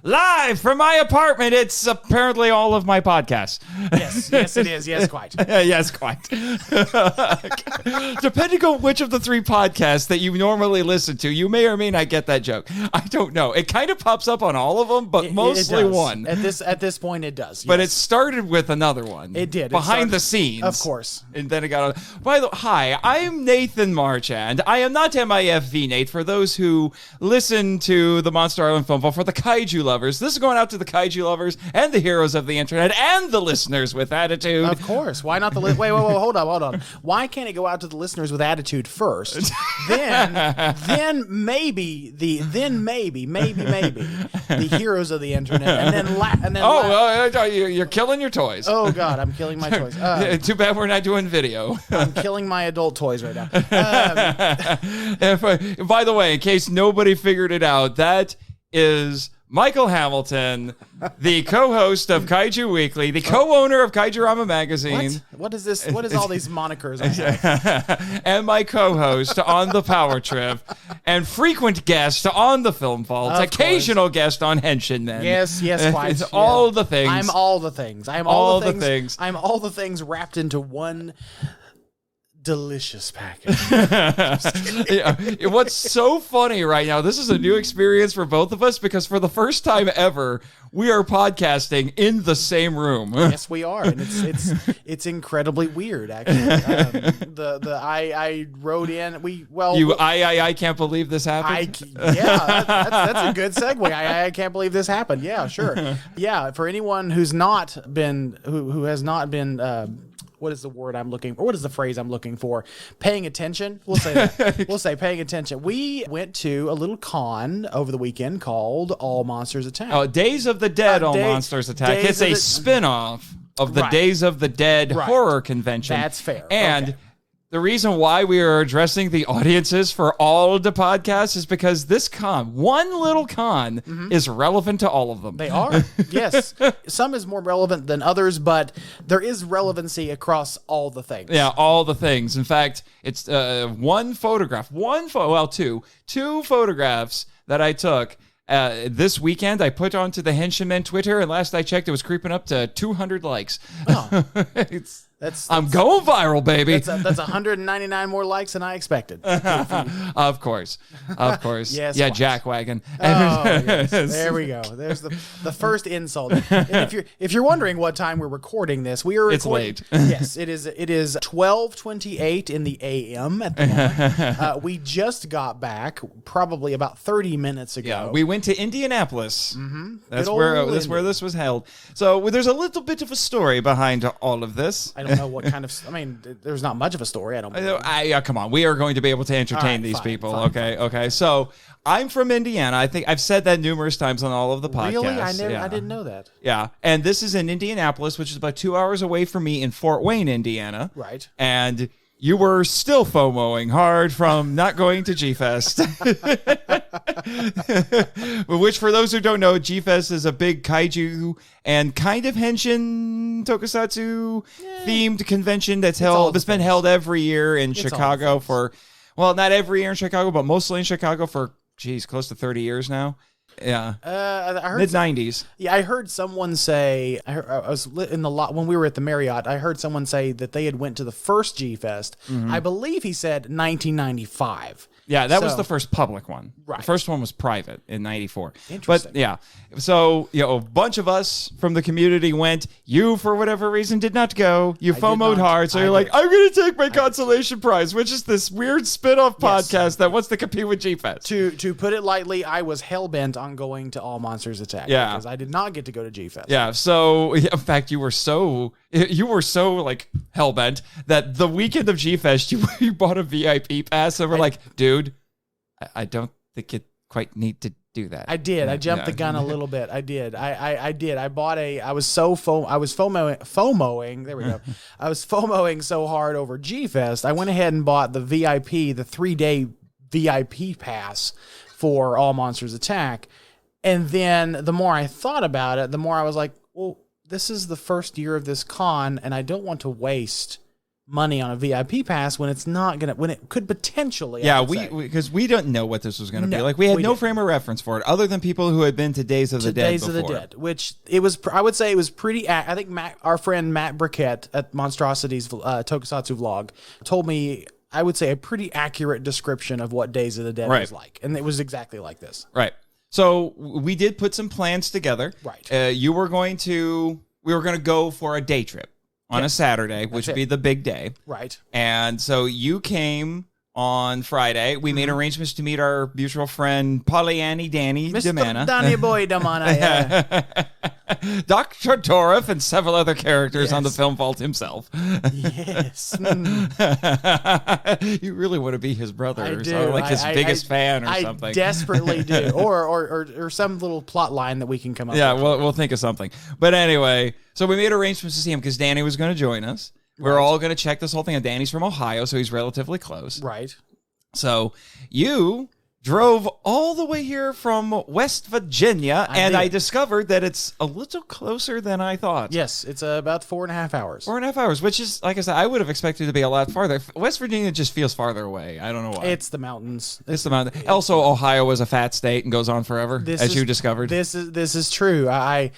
Live from my apartment. It's apparently all of my podcasts. Yes, it is. Yes, quite. Yes, quite. Depending on which of the three podcasts that you normally listen to, you may or may not get that joke. I don't know. It kind of pops up on all of them, but mostly it does. one. At this point, it does. Yes. But it started with another one. It did. Behind the scenes. Of course. And then it got on. By the way, hi, I'm Nathan Marchand. I am not MIFV Nate. For those who listen to the Monster Island Film Vault, for the kaiju lovers, this is going out to the kaiju lovers and the heroes of the internet and the listeners with attitude. Of course. Why not the wait, hold on. Why can't it go out to the listeners with attitude first? then maybe the heroes of the internet, and then you're killing your toys. Oh God, I'm killing my toys. Too bad we're not doing video. I'm killing my adult toys right now. By the way, in case nobody figured it out, that is Michael Hamilton, the co-host of Kaiju Weekly, the co-owner of Kaijurama Magazine. What is this? What is all these monikers I have? And my co-host on The Power Trip, and frequent guest on The Film Vault, occasional guest on Henshin Men. Yes, quite. It's all the things. I'm all the things. I'm all the things. I'm all the things wrapped into one delicious package. What's so funny right now, this is a new experience for both of us, because for the first time ever, we are podcasting in the same room. Yes, we are, and it's incredibly weird. Actually, I wrote in. I can't believe this happened. That's a good segue. I can't believe this happened. Yeah, sure. Yeah, for anyone who has not been. What is the word I'm looking for? What is the phrase I'm looking for? Paying attention. We'll say that. We'll say paying attention. We went to a little con over the weekend called All Monsters Attack. Oh, Days of the Dead All Monsters Attack. It's a spin-off of the Days of the Dead horror convention. That's fair. And the reason why we are addressing the audiences for all the podcasts is because this con, one little con, is relevant to all of them. They are, yes. Some is more relevant than others, but there is relevancy across all the things. Yeah, all the things. In fact, it's two photographs that I took this weekend. I put onto the Henshin Men Twitter, and last I checked, it was creeping up to 200 likes. Oh. I'm going viral, baby. That's 199 more likes than I expected. Of course. Yes. Yeah, jackwagon. Yes. There we go. There's the first insult. And if you're wondering what time we're recording this, it's late. Yes, it is 12:28 in the AM at the moment. We just got back probably about 30 minutes ago. Yeah, we went to Indianapolis. That's where this was held. So there's a little bit of a story behind all of this. I don't know what kind of. I mean, there's not much of a story. I don't know. Come on. We are going to be able to entertain these people. Fine. Okay. So I'm from Indiana. I think I've said that numerous times on all of the podcasts. Really? I didn't know that. Yeah. And this is in Indianapolis, which is about 2 hours away from me in Fort Wayne, Indiana. Right. And you were still FOMOing hard from not going to G-Fest. Which, for those who don't know, G-Fest is a big kaiju and kind of henshin tokusatsu themed convention that's been held every year in Chicago not every year in Chicago, but mostly in Chicago for, close to 30 years now. Yeah, I heard mid-90s. I heard someone say. I was in the lot when we were at the Marriott. I heard someone say that they had went to the first G-Fest. I believe he said 1995. Yeah, that was the first public one. Right. The first one was private in 94. Interesting. But yeah, so a bunch of us from the community went. You, for whatever reason, did not go. You FOMO'd hard, so you're like, I'm going to take my consolation prize, which is this weird spin-off podcast that wants to compete with G-Fest. To put it lightly, I was hell-bent on going to All Monsters Attack. Yeah. Because I did not get to go to G-Fest. Yeah, so in fact, you were so like hell-bent that the weekend of G-Fest, you bought a VIP pass, and we're like, dude, I don't think you quite need to do that. I did. I jumped the gun a little bit. I did. I did. I bought I was FOMOing. There we go. I was FOMOing so hard over G-Fest. I went ahead and bought the 3-day VIP pass for All Monsters Attack. And then the more I thought about it, the more I was like, well, this is the first year of this con, and I don't want to waste money on a VIP pass when it's not gonna, when it could potentially. Yeah, because we don't know what this was going to be like. We had no frame of reference for it, other than people who had been to Days of the Dead Days of the Dead, which it was. I would say it was pretty. I think our friend Matt Briquette at Monstrosity's Tokusatsu vlog told me, I would say, a pretty accurate description of what Days of the Dead was like, and it was exactly like this. Right. So we did put some plans together. Right. We were going to go for a day trip on a Saturday, which would be the big day. Right. And so you came on Friday. We made arrangements to meet our mutual friend, Pollyanny Danny DiManna. Danny Boy DiManna, yeah. Dr. Dorff and several other characters on the Film Vault himself. Yes. You really want to be his brother. I do. Or like his biggest fan or something. I desperately do. Or some little plot line that we can come up with. Yeah, we'll think of something. But anyway, so we made arrangements to see him because Danny was going to join us. We're all going to check this whole thing out. Danny's from Ohio, so he's relatively close. Right. So you drove all the way here from West Virginia, and I discovered that it's a little closer than I thought. Yes, it's about 4.5 hours. 4.5 hours, which is, like I said, I would have expected it to be a lot farther. West Virginia just feels farther away. I don't know why. It's the mountains. It's the mountains. Also, Ohio is a fat state and goes on forever, you discovered. This is true. I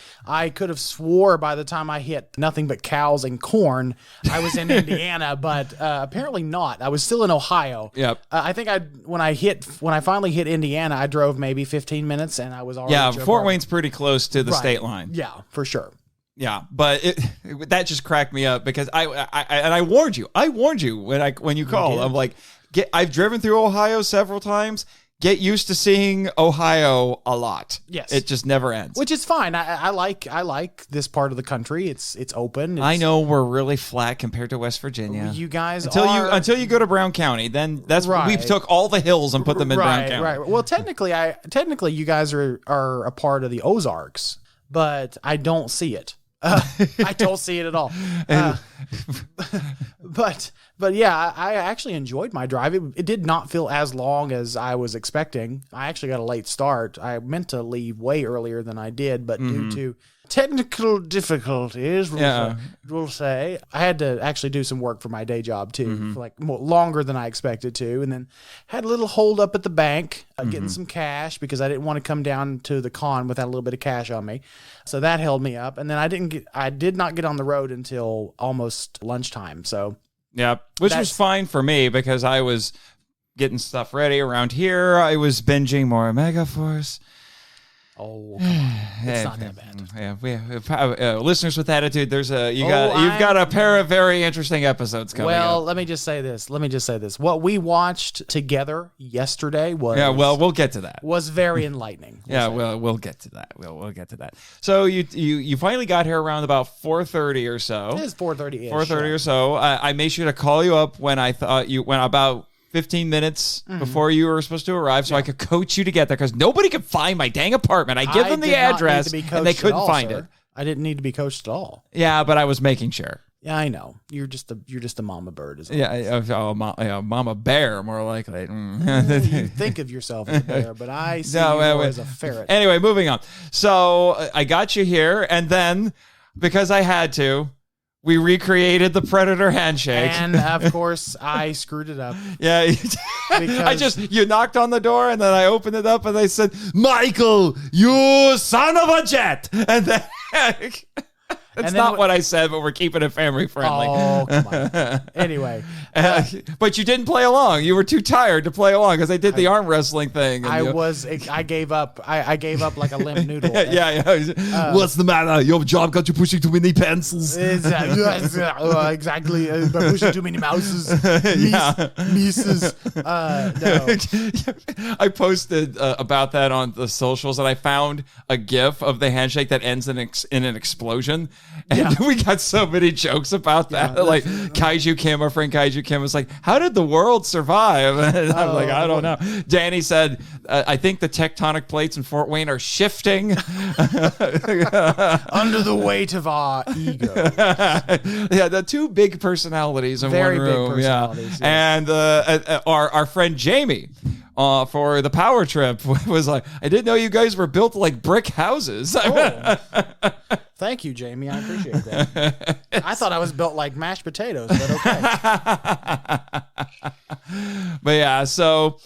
could have swore by the time I hit nothing but cows and corn, I was in Indiana, but apparently not. I was still in Ohio. Yep. I think when I finally hit Indiana, I drove maybe 15 minutes, and I was already. Yeah, Fort Wayne's pretty close to the state line. Yeah, for sure. Yeah, but that just cracked me up because I warned you. I warned you when you called. I'm like, I've driven through Ohio several times. Get used to seeing Ohio a lot. Yes, it just never ends. Which is fine. I like this part of the country. It's open. I know we're really flat compared to West Virginia. You guys until you go to Brown County, then that's we took all the hills and put them in Brown County. Right. Well, technically, you guys are a part of the Ozarks, but I don't see it. I don't see it at all. But yeah, I actually enjoyed my drive. It did not feel as long as I was expecting. I actually got a late start. I meant to leave way earlier than I did, but due to technical difficulties, we'll say, I had to actually do some work for my day job too, for longer than I expected to, and then had a little hold up at the bank, getting some cash because I didn't want to come down to the con without a little bit of cash on me. So that held me up, and then I did not get on the road until almost lunchtime. So yeah, which was fine for me because I was getting stuff ready around here. I was binging more Omega Force. Oh, come on. It's not that bad. Yeah, we have, listeners with attitude. You've got a pair of very interesting episodes coming up. Well, let me just say this. What we watched together yesterday was we'll get to that. Was very enlightening. We'll get to that. We'll get to that. So you finally got here around about 4:30 or so. It is 4:30. 4:30 or so. I made sure to call you up when I thought you went about 15 minutes before you were supposed to arrive so I could coach you to get there because nobody could find my dang apartment. I give them the address and they couldn't find it. I didn't need to be coached at all. Yeah, but I was making sure. Yeah, I know. You're just a mama bird. Mama bear, more likely. You think of yourself as a bear, but I see you as a ferret. Anyway, moving on. So I got you here, and then because I had to, we recreated the Predator handshake. And, of course, I screwed it up. Yeah. You knocked on the door, and then I opened it up, and they said, Michael, you son of a jet! And then... That's not what I said, but we're keeping it family friendly. Oh, come on. Anyway. But you didn't play along. You were too tired to play along because I did the arm wrestling thing. I gave up. I gave up like a limp noodle. Yeah. What's the matter? Your job got you pushing too many pencils. Exactly. Pushing too many mouses. Mises. No. I posted about that on the socials, and I found a GIF of the handshake that ends in an explosion. And we got so many jokes about that. Like Kaiju Kim, our friend Kaiju Kim, was like, how did the world survive? And I'm like, I don't know. Danny said, I think the tectonic plates in Fort Wayne are shifting. Under the weight of our ego. Yeah, the two big personalities in one room. Very big personalities. Yeah. And our friend Jamie, for the power trip, was like, I didn't know you guys were built like brick houses. Thank you, Jamie. I appreciate that. I thought I was built like mashed potatoes, but okay. But yeah, so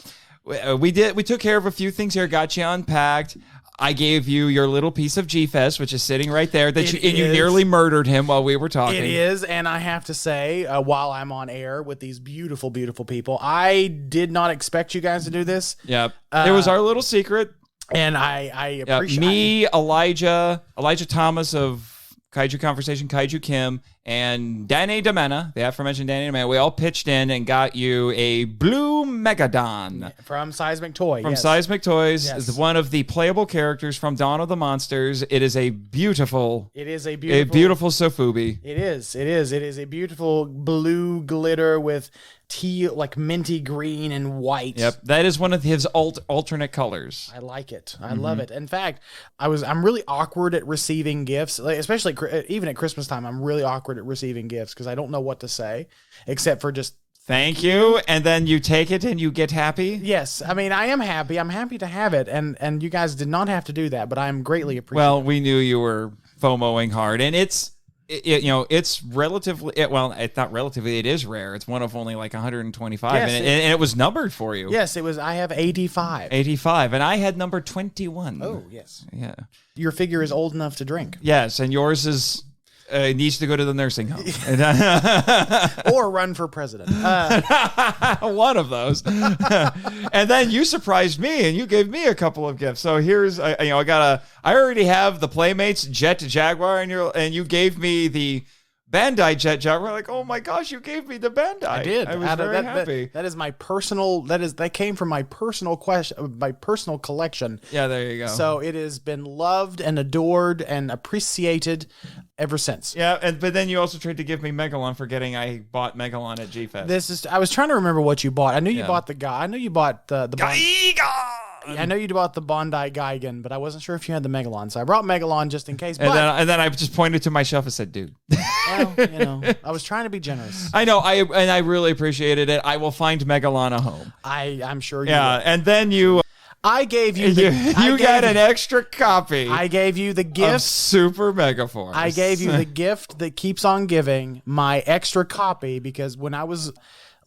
we took care of a few things here, got you unpacked. I gave you your little piece of G-Fest, which is sitting right there, and you nearly murdered him while we were talking. It is, and I have to say, while I'm on air with these beautiful, beautiful people, I did not expect you guys to do this. Yep. It was our little secret. And I appreciate me, Elijah Thomas of Kaiju Conversation, Kaiju Kim, and DiManna, the aforementioned DiManna, we all pitched in and got you a blue Megadon. From Seismic Toy. From Seismic Toys. Yes. Is one of the playable characters from Dawn of the Monsters. It is a beautiful Sofubi. It is a beautiful blue glitter with teal, like minty green and white. Yep, that is one of his alternate colors. I like it. I love it. In fact, I'm really awkward at receiving gifts, especially even at Christmas time. I'm really awkward at receiving gifts because I don't know what to say except for just thank you, and then you take it and you get happy. Yes, I mean I am happy. I'm happy to have it, and you guys did not have to do that, but I am greatly appreciative. Well, we knew you were FOMOing hard, and it's relatively, it's not relatively, it is rare. It's one of only like 125, yes, and it was numbered for you. Yes, it was. I have 85. 85, and I had number 21. Oh, yes. Yeah. Your figure is old enough to drink. Yes, and yours is needs to go to the nursing home. Or run for president. One of those. And then you surprised me and you gave me a couple of gifts. So here's, I already have the Playmates Jet Jaguar and you gave me the Bandai Jet Jaguar. Like, oh my gosh, you gave me the Bandai. I did. I was very happy. That is my personal. That came from my personal collection. Yeah, there you go. So it has been loved and adored and appreciated ever since. Yeah, but then you also tried to give me Megalon, forgetting I bought Megalon at G-Fest. I was trying to remember what you bought. I knew you bought the guy. I know you bought the I know you bought the Bondi Gigan, but I wasn't sure if you had the Megalon, so I brought Megalon just in case. And then I just pointed to my shelf and said, "Dude." Well, I was trying to be generous. I know, I really appreciated it. I will find Megalon a home. I'm sure you. Yeah, will. And then you. I gave you. You got an extra copy. I gave you the gift of Super Megaforce. I gave you the gift that keeps on giving. My extra copy, because when I was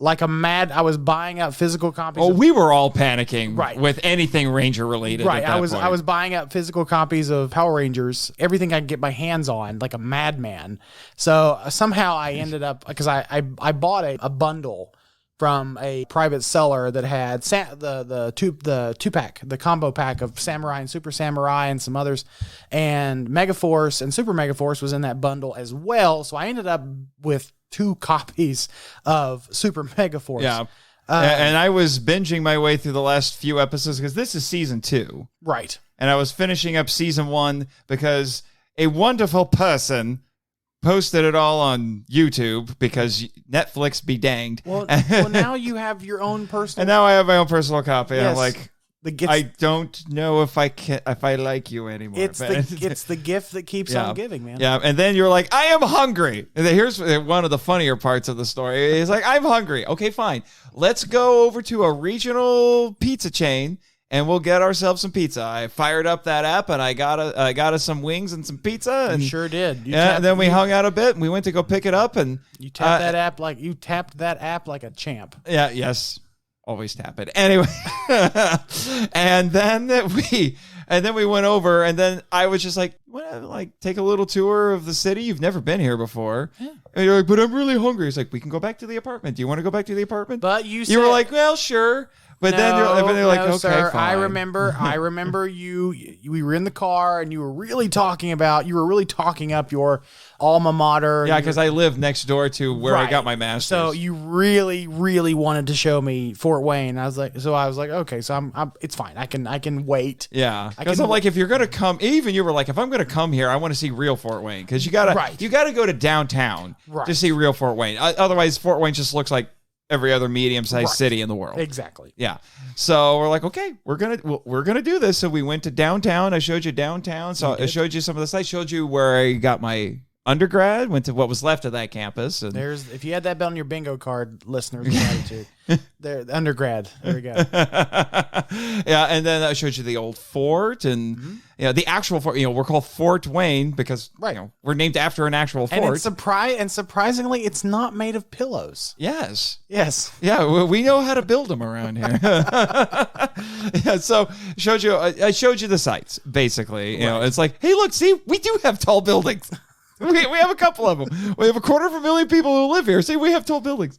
like I was buying up physical copies. Oh, we were all panicking with anything Ranger related. Right, at that point. I was buying up physical copies of Power Rangers, everything I could get my hands on, like a madman. So somehow I ended up, because I bought a bundle from a private seller that had the two pack, the combo pack of Samurai and Super Samurai and some others, and Megaforce and Super Megaforce was in that bundle as well. So I ended up with 2 copies of Super Megaforce. Yeah. And I was binging my way through the last few episodes because this is season 2. Right. And I was finishing up season 1 because a wonderful person posted it all on YouTube because Netflix be danged. Well, now you have your own personal. And now I have my own personal copy. Yes. I'm like, I don't know if I like you anymore. It's the gift that keeps on giving, man. Yeah, and then you're like, I am hungry. And then here's one of the funnier parts of the story. He's like, I'm hungry. Okay, fine. Let's go over to a regional pizza chain and we'll get ourselves some pizza. I fired up that app and I got us some wings and some pizza. And you sure did. And then we hung out a bit and we went to go pick it up and you tapped that app like a champ. Yeah. Yes. Always tap it. Anyway, and then we went over, and then I was just like, take a little tour of the city. You've never been here before. Yeah. And you're like, but I'm really hungry. It's like, we can go back to the apartment. Do you want to go back to the apartment? But you were like, well, sure. But then they're like, okay, sir, fine. I remember you. We were in the car, and you were really talking up your alma mater. Yeah, because I live next door to where I got my master's. So you really, really wanted to show me Fort Wayne. I was like, okay, so it's fine. I can wait. Yeah, because I'm like, if you're gonna come, even you were like, if I'm gonna come here, I want to see real Fort Wayne, because you gotta go to downtown to see real Fort Wayne. Otherwise, Fort Wayne just looks like every other medium-sized city in the world. Exactly. Yeah. So we're like, okay, we're gonna do this. So we went to downtown. I showed you downtown. So I showed you some of the sites. Showed you where I got my undergrad, went to what was left of that campus. And if you had that bell on your bingo card, listeners, gratitude. There, undergrad. There we go. Yeah, and then I showed you the old fort and the actual fort. We're called Fort Wayne because we're named after an actual fort. And surprisingly, it's not made of pillows. Yes. Yeah, we know how to build them around here. Yeah, so I showed you the sites basically. It's like, hey, look, see, we do have tall buildings. We have a couple of them. We have 250,000 people who live here. See, we have tall buildings.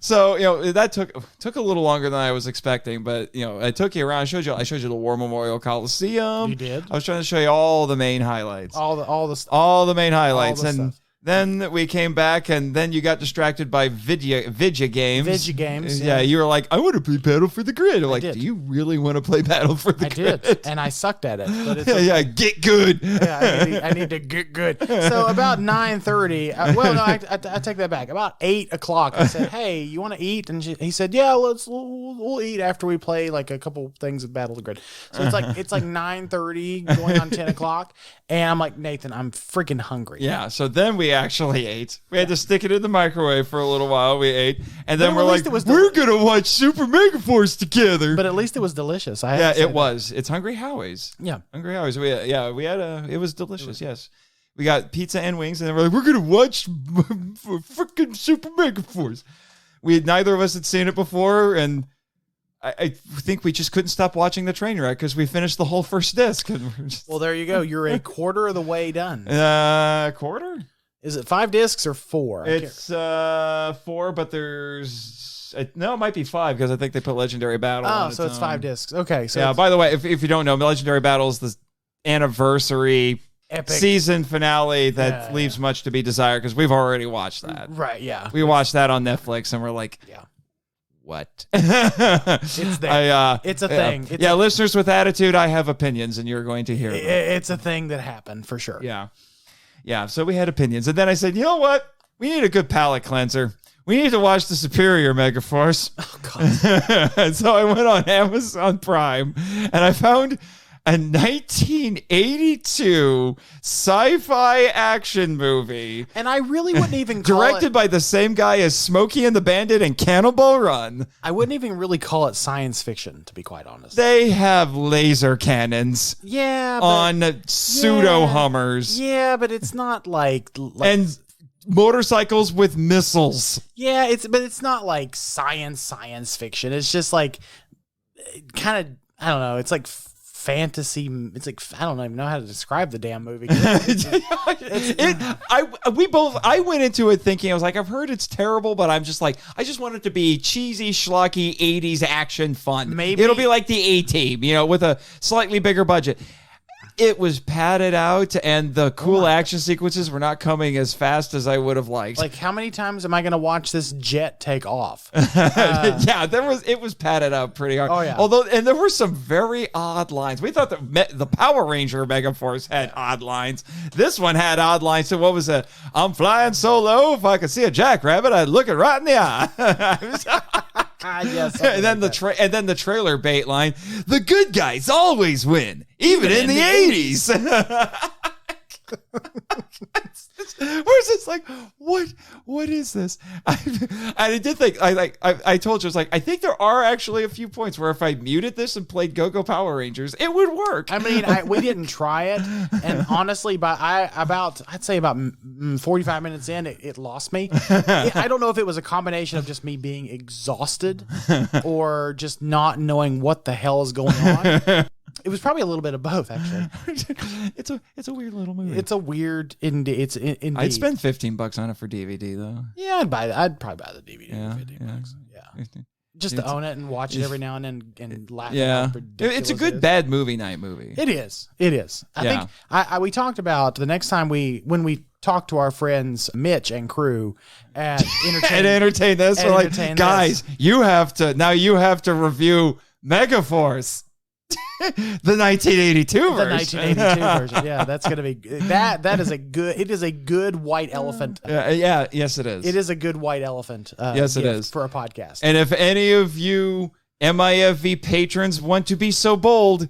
So that took a little longer than I was expecting, but I took you around. I showed you the War Memorial Coliseum. You did. I was trying to show you all the main highlights. All the main highlights, and stuff. Then we came back, and then you got distracted by Vidya games. Vidya games. Yeah, you were like, I want to play Battle for the Grid. I'm like, do you really want to play Battle for the Grid? I did, and I sucked at it. But it's yeah, get good. Yeah, I need to get good. So about 9:30. I take that back. About 8 o'clock, I said, "Hey, you want to eat?" And he said, "Yeah, we'll eat after we play like a couple things of Battle of the Grid." So it's like 9:30 going on 10 o'clock, and I'm like, Nathan, I'm freaking hungry. Yeah. So then we actually ate. We had to stick it in the microwave for a little while. We ate, and then we're like, we're gonna watch Super Megaforce together. But at least it was delicious. It was. It's Hungry Howie's. Yeah, Hungry Howie's. We had it was delicious. Yes, we got pizza and wings, and then we're like, we're gonna watch freaking Super Megaforce. Neither of us had seen it before, and I think we just couldn't stop watching the train wreck because we finished the whole first disc. Well, there you go. You're a quarter of the way done. Quarter? Is it 5 discs or 4? It's 4, but there's it might be 5 because I think they put Legendary Battle. Oh, so it's 5 discs. Okay, so yeah. By the way, if you don't know, Legendary Battle is the anniversary epic season finale that leaves much to be desired because we've already watched that. Right? Yeah, we watched that on Netflix, and we're like, what? It's there. It's a thing. Listeners with attitude, I have opinions, and you're going to hear them. It's a thing that happened for sure. Yeah, so we had opinions. And then I said, you know what? We need a good palate cleanser. We need to watch the Superior Megaforce. Oh, God. And so I went on Amazon Prime, and I found a 1982 sci-fi action movie. And I really wouldn't even call directed by the same guy as Smokey and the Bandit and Cannonball Run. I wouldn't even really call it science fiction, to be quite honest. They have laser cannons. On pseudo Hummers. Yeah, but it's not like and motorcycles with missiles. Yeah, it's not like science fiction. It's just like kind of, I don't know, it's like fantasy. It's like, I don't even know how to describe the damn movie. I went into it thinking, I was like, I've heard it's terrible, but I'm just like, I just want it to be cheesy, schlocky 80s action fun. Maybe it'll be like the A-Team, with a slightly bigger budget. It was padded out, and the cool action sequences were not coming as fast as I would have liked. Like, how many times am I going to watch this jet take off? It was padded out pretty hard. Oh, yeah. And there were some very odd lines. We thought that the Power Ranger Megaforce had odd lines. This one had odd lines. So what was it? I'm flying so low, if I could see a jackrabbit, I'd look it right in the eye. Yes, and then the trailer bait line, the good guys always win, even in the 80s. Where's this like, what is this? I did think, I told you, I was like, I think there are actually a few points where if I muted this and played Go-Go Power Rangers, it would work. I mean, we didn't try it, and honestly, I'd say about 45 minutes in, it lost me. I don't know if it was a combination of just me being exhausted or just not knowing what the hell is going on. It was probably a little bit of both, actually. It's a weird little movie. It's a weird indeed. I'd spend $15 on it for DVD though. Yeah, I'd probably buy the DVD for $15. Yeah. Just to own it and watch it every now and then and laugh. Yeah, it's a good bad movie night movie. It is. I think we talked about the next time when we talk to our friends Mitch and crew at entertain this. We're like, guys, you have to review Megaforce. The 1982 version. The 1982 version. Yeah, that's going to be that is a good. It is a good white elephant. Yes, it is. It is a good white elephant. Yes, it is for a podcast. And if any of you MIFV patrons want to be so bold,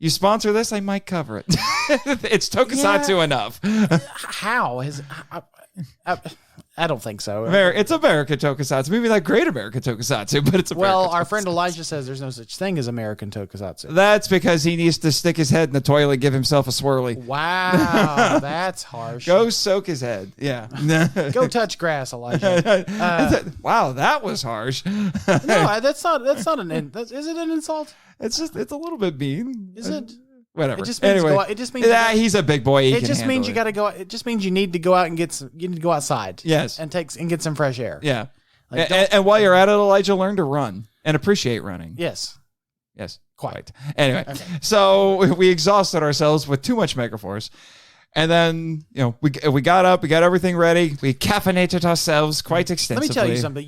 you sponsor this, I might cover it. It's tokusatsu enough. How is? I don't think so. It's American tokusatsu. Maybe not great American tokusatsu, but it's American. Well, our friend Elijah says there's no such thing as American tokusatsu. That's because he needs to stick his head in the toilet, give himself a swirly. Wow, that's harsh. Go soak his head. Yeah. Go touch grass, Elijah. Wow, that was harsh. No, that's not an. Is it an insult? It's a little bit mean. Is it? Whatever. It just means anyway, it just means he's a big boy. It just means you got to go. It just means you need to go out and you need to go outside. Yes, and get some fresh air. Yeah, and while you're at it, Elijah, learn to run and appreciate running. Yes, quite. Anyway, okay. So we exhausted ourselves with too much Megaforce, and then we got up, we got everything ready, we caffeinated ourselves quite extensively. Let me tell you something.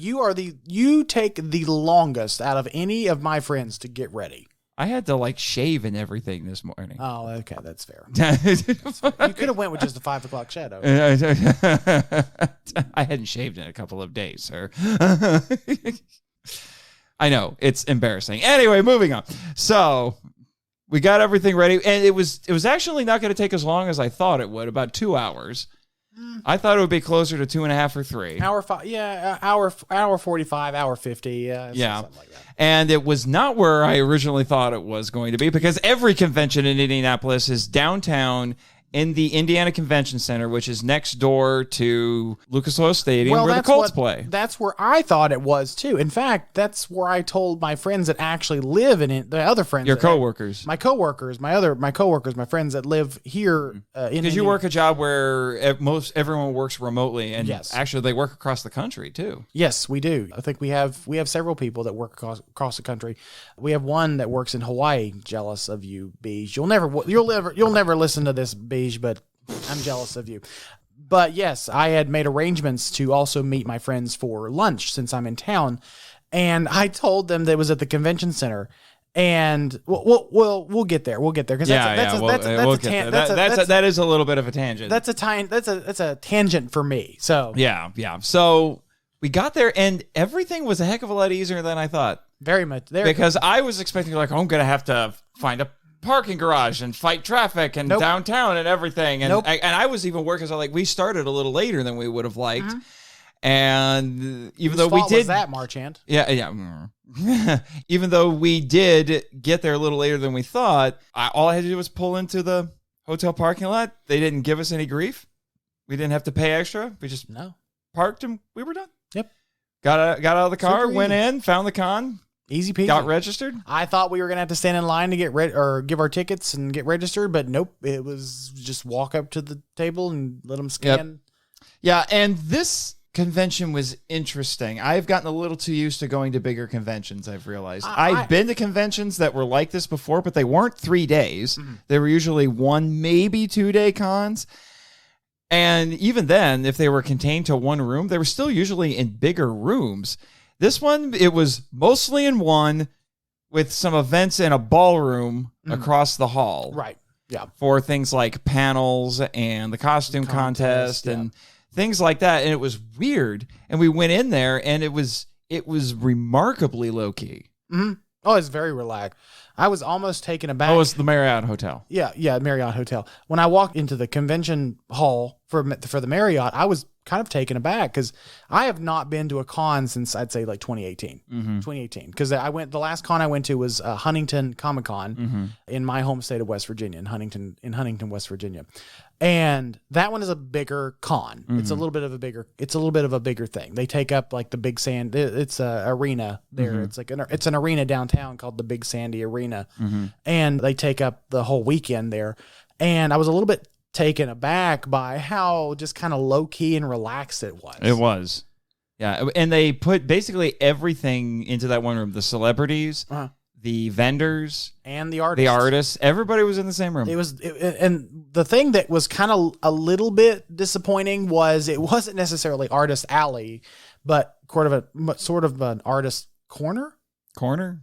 You take the longest out of any of my friends to get ready. I had to shave and everything this morning. Oh, okay, that's fair. You could have went with just the 5 o'clock shadow. I hadn't shaved in a couple of days, sir. I know, it's embarrassing. Anyway, moving on. So we got everything ready, and it was actually not going to take as long as I thought it would. About 2 hours. I thought it would be closer to 2.5 or 3. Hour 5, hour 45, hour 50, yeah. Something like that. And it was not where I originally thought it was going to be, because every convention in Indianapolis is downtown in the Indiana Convention Center, which is next door to Lucas Oil Stadium, where the Colts play. That's where I thought it was, too. In fact, that's where I told my friends that actually live in it, the other friends. Your coworkers. My coworkers, my friends that live here. Because you work a job where everyone works remotely, and yes. Actually they work across the country, too. Yes, we do. I think we have several people that work across the country. We have one that works in Hawaii. Jealous of you, Beige. You'll never listen to this, Beige, but I'm jealous of you. But yes, I had made arrangements to also meet my friends for lunch since I'm in town, and I told them that it was at the convention center. And we'll get there. We'll get there because that is a little bit of a tangent. That's a tangent for me. So yeah. So we got there, and everything was a heck of a lot easier than I thought. Very much there, because I was expecting I'm going to have to find a parking garage and fight traffic and downtown and everything. And I was even working, so we started a little later than we would have liked. Mm-hmm. And even though we did was that Marchand. Yeah. Even though we did get there a little later than we thought, all I had to do was pull into the hotel parking lot. They didn't give us any grief. We didn't have to pay extra. We just parked and we were done. Yep. Got out of the car, went in, found the con. Easy peasy. Got registered. I thought we were going to have to stand in line to get or give our tickets and get registered, but nope. It was just walk up to the table and let them scan. Yep. Yeah, and this convention was interesting. I've gotten a little too used to going to bigger conventions, I've realized. I've been to conventions that were like this before, but they weren't 3 days. Mm-hmm. They were usually 1, maybe 2 day cons. And even then, if they were contained to one room, they were still usually in bigger rooms. This one, it was mostly in one with some events in a ballroom across the hall. Right. Yeah. For things like panels and the costume contest and things like that. And it was weird. And we went in there and it was remarkably low key. Mm-hmm. Oh, it's very relaxed. I was almost taken aback. Oh, it was the Marriott Hotel. Yeah, Marriott Hotel. When I walked into the convention hall for the Marriott, I was kind of taken aback because I have not been to a con since I'd say 2018. Mm-hmm. 2018. Because the last con I went to was Huntington Comic Con in my home state of West Virginia, in Huntington, West Virginia. And that one is a bigger con. Mm-hmm. It's a little bit of a bigger thing. They take up the Big Sand. It's a arena there. Mm-hmm. It's an arena downtown called the Big Sandy Arena. Mm-hmm. And they take up the whole weekend there. And I was a little bit taken aback by how just kind of low key and relaxed it was. It was. Yeah. And they put basically everything into that one room. The celebrities, the vendors, and the artists. Everybody was in the same room. And the thing that was kind of a little bit disappointing was it wasn't necessarily artist alley, but sort of an artist corner.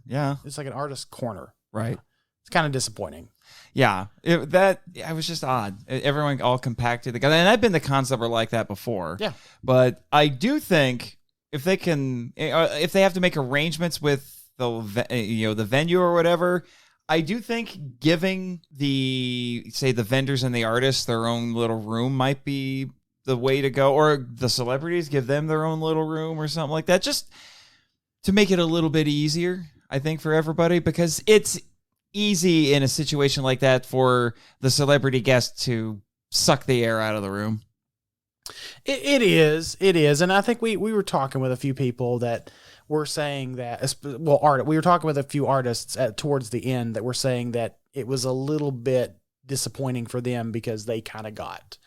Yeah. It's like an artist corner. Right. It's kind of disappointing. Yeah, it was just odd. Everyone all compacted together, and I've been to cons that were like that before. Yeah, but I do think if they have to make arrangements with the venue or whatever, I do think giving the vendors and the artists their own little room might be the way to go, or the celebrities give them their own little room or something like that, just to make it a little bit easier, I think, for everybody, because it's easy in a situation like that for the celebrity guest to suck the air out of the room. It is. And I think we were talking with a few people that were saying that, we were talking with a few artists towards the end that were saying that it was a little bit disappointing for them because they kind of got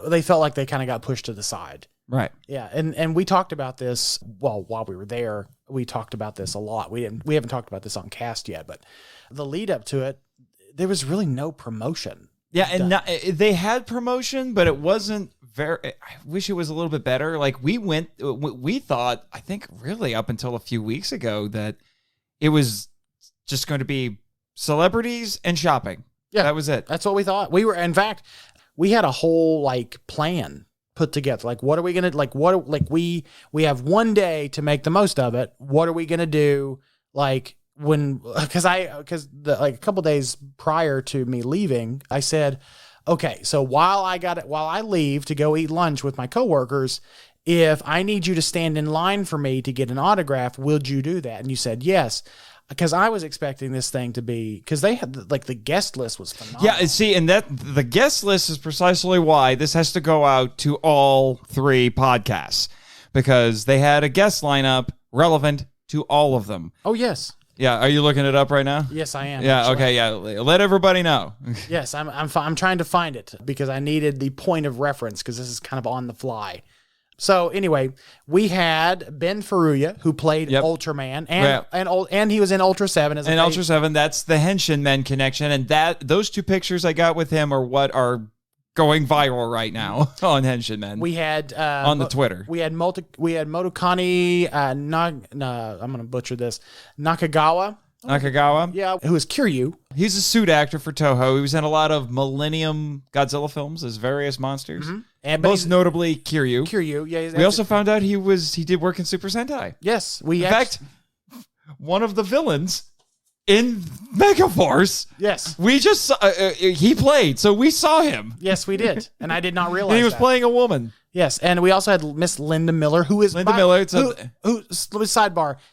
they felt like they kind of got pushed to the side. Right. Yeah. And we talked about this, while we were there, we talked about this a lot. We haven't talked about this on Cast yet, but the lead up to it, there was really no promotion. Yeah. And they had promotion, but it wasn't I wish it was a little bit better. Like we thought, I think really up until a few weeks ago, that it was just going to be celebrities and shopping. Yeah. That was it. That's what we thought. In fact, we had a whole plan put together. Like, what are we going to, we have one day to make the most of it. What are we going to do? Because a couple days prior to me leaving, I said, okay, so while I leave to go eat lunch with my coworkers, if I need you to stand in line for me to get an autograph, would you do that? And you said yes. Because I was expecting this thing to be, because they had the guest list was phenomenal. Yeah, see, and that the guest list is precisely why this has to go out to all 3 podcasts, because they had a guest lineup relevant to all of them. Oh, yes. Yeah, are you looking it up right now? Yes, I am. Yeah, actually. Okay, yeah. Let everybody know. Yes, I'm trying to find it because I needed the point of reference because this is kind of on the fly. So anyway, we had Ben Furuya, who played Ultraman, and he was in Ultra 7 as Ultra 7. That's the Henshin Men connection, and those 2 pictures I got with him are what are going viral right now on Henshin Men. We had on the Twitter. We had Motokani. I'm going to butcher this. Nakagawa. Yeah, who is Kiryu. He's a suit actor for Toho. He was in a lot of Millennium Godzilla films as various monsters. Mm-hmm. And most notably Kiryu. Yeah. We also found out he did work in Super Sentai. Yes, in fact, one of the villains in Megaforce. Yes, we just saw, he played, so we saw him. Yes, we did, and I did not realize. And he was playing a woman. Yes, and we also had Miss Linda Miller, who is sidebar.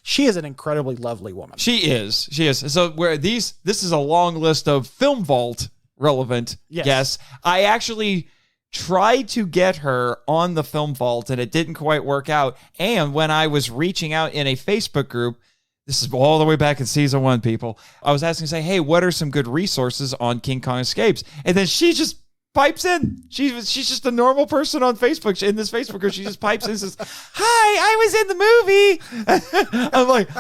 She is an incredibly lovely woman. She is. So this is a long list of Film Vault relevant guests. I actually tried to get her on the Film Vault, and it didn't quite work out. And when I was reaching out in a Facebook group, this is all the way back in season 1, people, I was asking, hey, what are some good resources on King Kong Escapes? And then she just pipes in. She's just a normal person on Facebook. In this Facebook group, she just pipes in and says, "Hi, I was in the movie." I'm like,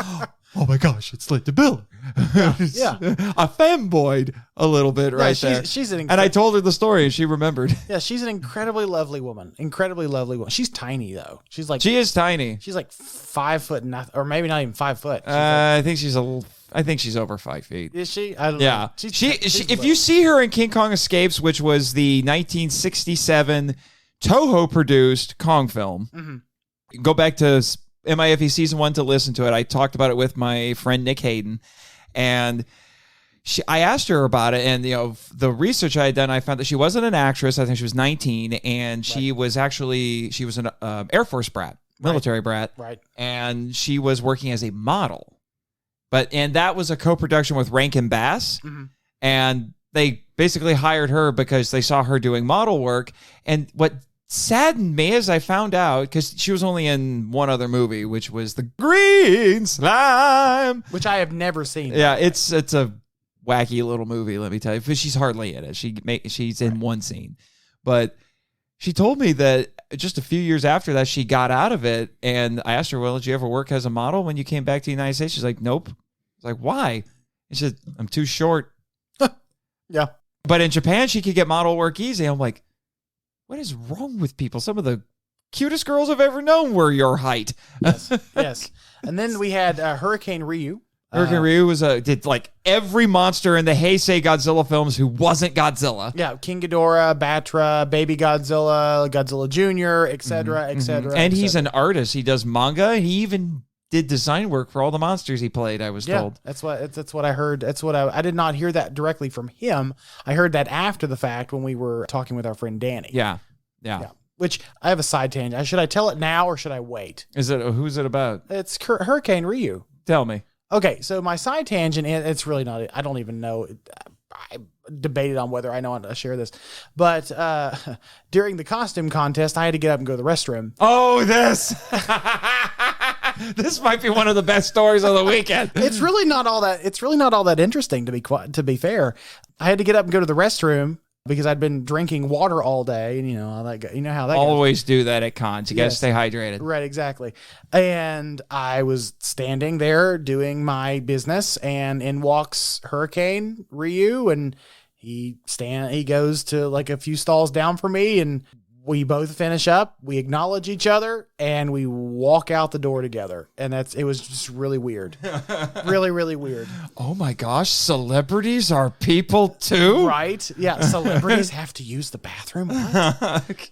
oh my gosh, it's Linda Miller. Yeah. I fanboyed a little bit right there. And I told her the story and she remembered. Yeah, she's an incredibly lovely woman. She's tiny though. She is tiny. She's like 5 foot, or maybe not even 5 foot. I think she's over 5 feet. Is she? I don't know. She's if you see her in King Kong Escapes, which was the 1967 Toho produced Kong film, go back to MIFV season 1 to listen to it. I talked about it with my friend Nick Hayden, and I asked her about it, and the research I had done, I found that she wasn't an actress. I think she was 19, and she was an Air Force brat, military brat, right? And she was working as a model, and that was a co-production with Rankin Bass, and they basically hired her because they saw her doing model work. And what saddened me as I found out, because she was only in one other movie, which was The Green Slime, which I have never seen. Yeah, it's a wacky little movie, let me tell you. But she's hardly in it. She's in one scene, but she told me that just a few years after that, she got out of it. And I asked her, "Well, did you ever work as a model when you came back to the United States?" She's like, "Nope." I was like, "Why?" She said, "I'm too short." Yeah, but in Japan, she could get model work easy. I'm like, what is wrong with people? Some of the cutest girls I've ever known were your height. Yes. And then we had Hurricane Ryu. Hurricane Ryu did like every monster in the Heisei Godzilla films who wasn't Godzilla. Yeah, King Ghidorah, Batra, Baby Godzilla, Godzilla Jr., etc., etc. And he's an artist. He does manga. He even did design work for all the monsters he played, I was told. That's what I heard. That's what I did not hear that directly from him. I heard that after the fact when we were talking with our friend Danny. Yeah. Which I have a side tangent. Should I tell it now or should I wait? Who's it about? It's Hurricane Ryu. Tell me. Okay, so my side tangent, it's really not, I don't even know. I debated on whether I know how to share this. But during the costume contest, I had to get up and go to the restroom. Oh, this. This might be one of the best stories of the weekend. It's really not all that interesting, to be fair. I had to get up and go to the restroom because I'd been drinking water all day, and you know how that goes. Always do that at cons. You got to stay hydrated. Right, exactly. And I was standing there doing my business, and in walks Hurricane Ryu, and he goes to like a few stalls down from me, and we both finish up, we acknowledge each other, and we walk out the door together. And it was just really weird. Really, really weird. Oh my gosh, celebrities are people too? Right? Yeah, celebrities have to use the bathroom. What?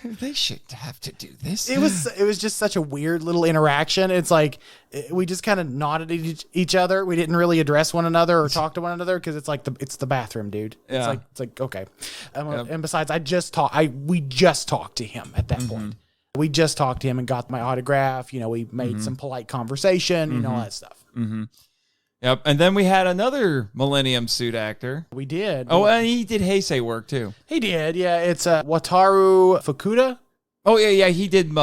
They shouldn't have to do this. It was just such a weird little interaction. It's like we just kind of nodded at each other. We didn't really address one another or talk to one another because it's like it's the bathroom, dude. Yeah. It's like okay. And besides, we just talked to him at that point. We just talked to him and got my autograph. You know, we made some polite conversation, you know, all that stuff. Yep. And then we had another Millennium suit actor. We did. Oh, and he did Heisei work too. He did. Yeah. It's Wataru Fukuda. Oh yeah. He did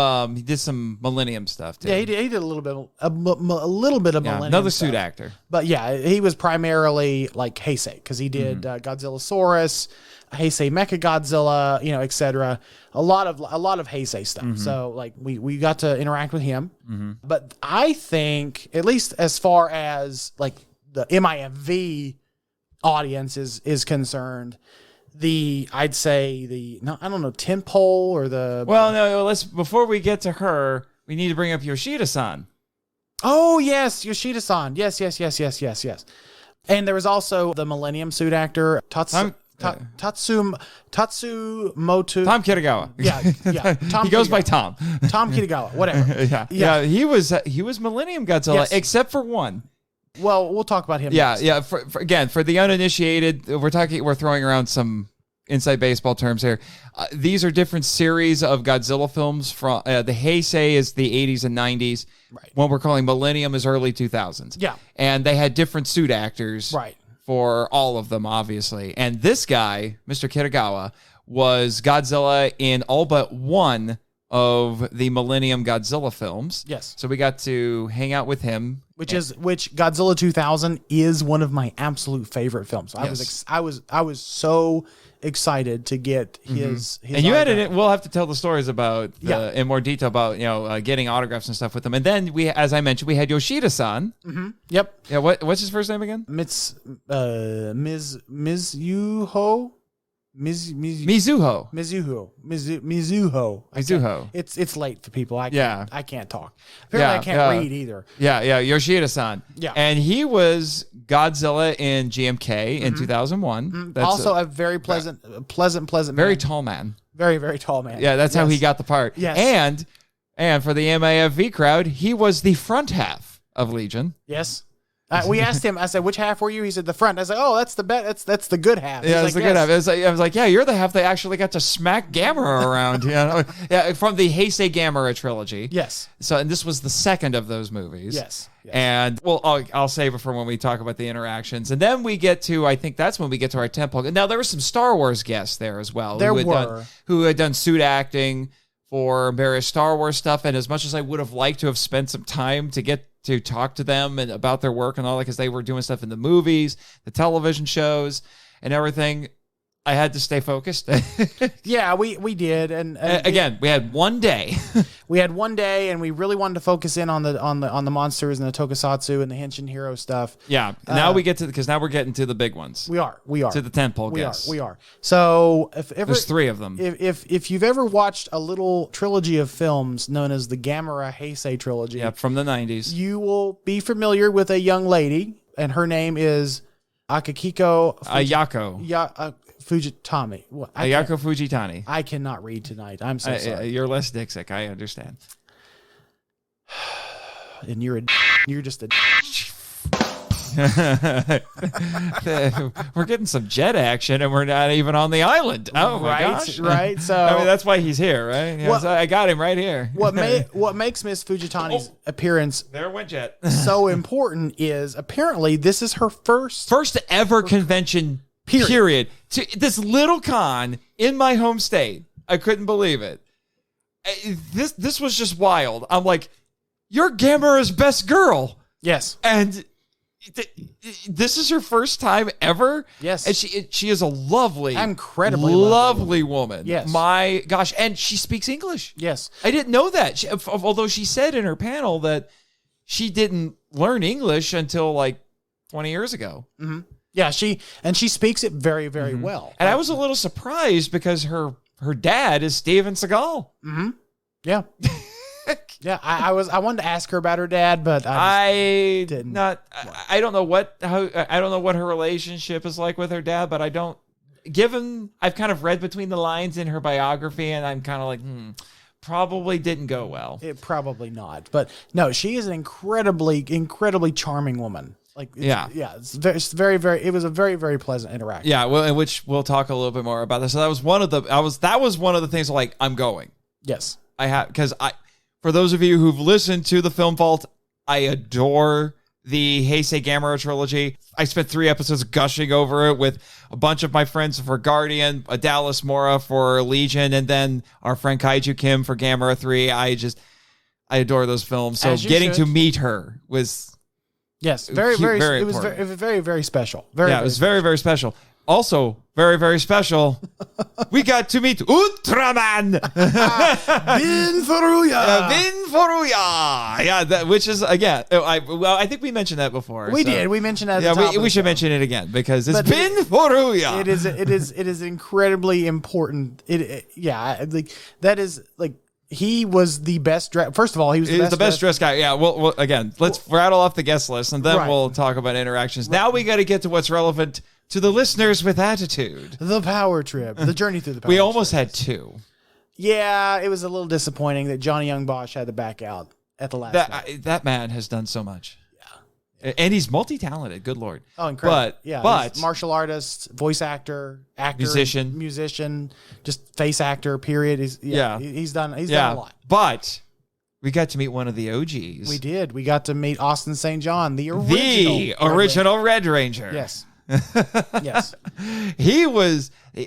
some Millennium stuff too. Yeah, he did a little bit of Millennium another stuff. suit actor. But yeah, he was primarily like Heisei because he did Godzillasaurus, Heisei Mechagodzilla, you know, etc. A lot of Heisei stuff. So like we got to interact with him. But I think, at least as far as like the MIFV audience is concerned, I'd say I don't know, tentpole or the... Well, no, before we get to her, we need to bring up Yoshida-san. Oh, yes, Yoshida-san. Yes. And there was also the Millennium suit actor, Tatsumoto. Tom Kitagawa. Yeah. He goes by Tom. Tom Kitagawa, whatever. Yeah. He was Millennium Godzilla, except for one. Well, we'll talk about him. Yeah, next. For the uninitiated, we're throwing around some inside baseball terms here. These are different series of Godzilla films. From the Heisei is the 80s and 90s. Right. What we're calling Millennium is early 2000s. Yeah. And they had different suit actors. Right. For all of them, obviously. And this guy, Mr. Kitagawa, was Godzilla in all but one of the Millennium Godzilla films. Yes. So we got to hang out with him. Which Godzilla 2000 is one of my absolute favorite films. Yes. I was so excited to get his and you autograph. had it. We'll have to tell the stories about in more detail about getting autographs and stuff with them. And then as I mentioned, we had Yoshida-san. Yep. Yeah. What's his first name again? Mizuho. Mizuho. It's late for people. I can't talk. Apparently I can't read either. Yeah. Yoshida-san. Yeah. And he was Godzilla in GMK in 2001. That's also a very pleasant very man. tall man. Very, very tall man. Yeah, that's how he got the part. Yes. And for the MIFV crowd, he was the front half of Legion. Yes. We asked him, I said, which half were you? He said, the front. I was like, oh, that's the that's the good half. Yeah, that's the good half. I was like, yeah, you're the half they actually got to smack Gamera around. Yeah, from the Heisei Gamera trilogy. Yes. So, and this was the second of those movies. Yes. And well, I'll save it for when we talk about the interactions. And then we get to, I think that's when we get to our temple. Now, there were some Star Wars guests there as well. Who had done suit acting for various Star Wars stuff. And as much as I would have liked to have spent some time to get to talk to them and about their work and all that, because they were doing stuff in the movies, the television shows, and everything, I had to stay focused. Yeah, we did, and again, we had one day. We had one day, and we really wanted to focus in on the monsters and the tokusatsu and the Henshin hero stuff. Yeah, now we get to because now we're getting to the big ones. We are to the tentpole guests. We are. So there's three of them. If you've ever watched a little trilogy of films known as the Gamera Heisei trilogy, from the 90s, you will be familiar with a young lady, and her name is Ayako Fujitani. Ayako Fujitani. I cannot read tonight. I'm so sorry. You're less dyslexic. I understand. and you're just a. We're getting some jet action, and we're not even on the island. Oh my gosh! Right. So I mean, that's why he's here, right? Yeah, so I got him right here. What makes Miss Fujitani's appearance there went jet so important is apparently this is her first ever convention. Period. To this little con in my home state. I couldn't believe it. This was just wild. I'm like, you're Gamera's best girl. Yes. And this is her first time ever. Yes. And she is a incredibly lovely woman. Yes. My gosh. And she speaks English. Yes. I didn't know that. Although she said in her panel that she didn't learn English until like 20 years ago. Mm-hmm. Yeah, she speaks it very, very well. And I was a little surprised because her dad is Steven Seagal. Mm-hmm. Yeah. Yeah, I wanted to ask her about her dad, but I didn't. I don't know what her relationship is like with her dad, but I've kind of read between the lines in her biography, and I'm kind of like, probably didn't go well. It probably not, but no, she is an incredibly, incredibly charming woman. It's very, very. It was a very, very pleasant interaction. Yeah, well, in which we'll talk a little bit more about this. So that was one of the things. Like, I'm going. Yes, I have because for those of you who've listened to the Film Vault, I adore the Heisei Gamera trilogy. I spent 3 episodes gushing over it with a bunch of my friends for Guardian, Dallas Mora for Legion, and then our friend Kaiju Kim for Gamera 3. I adore those films. So getting to meet her was. Yes, very, very. It was very, very special. It was very, very special. Also, very, very special. We got to meet Ultraman. Bin Furuya. Bin Furuya. Yeah, which is again. I think we mentioned that before. We did. We mentioned that. Yeah, we should mention it again because it's Bin Furuya. It is incredibly important. That is like. He was the best dressed. First of all, he was the best dressed guy. Yeah. Well, again, let's rattle off the guest list, and then we'll talk about interactions. Right. Now we got to get to what's relevant to the listeners with attitude. The power trip. The journey through the power We almost had 2. Yeah, it was a little disappointing that Johnny Young Bosch had to back out at the last minute. That man has done so much. And he's multi-talented. Good Lord. Oh, incredible. But martial artist, voice actor, musician, just face actor, period. He's done a lot. But we got to meet one of the OGs. We did. We got to meet Austin St. John, the original Red Ranger. Yes. Yes.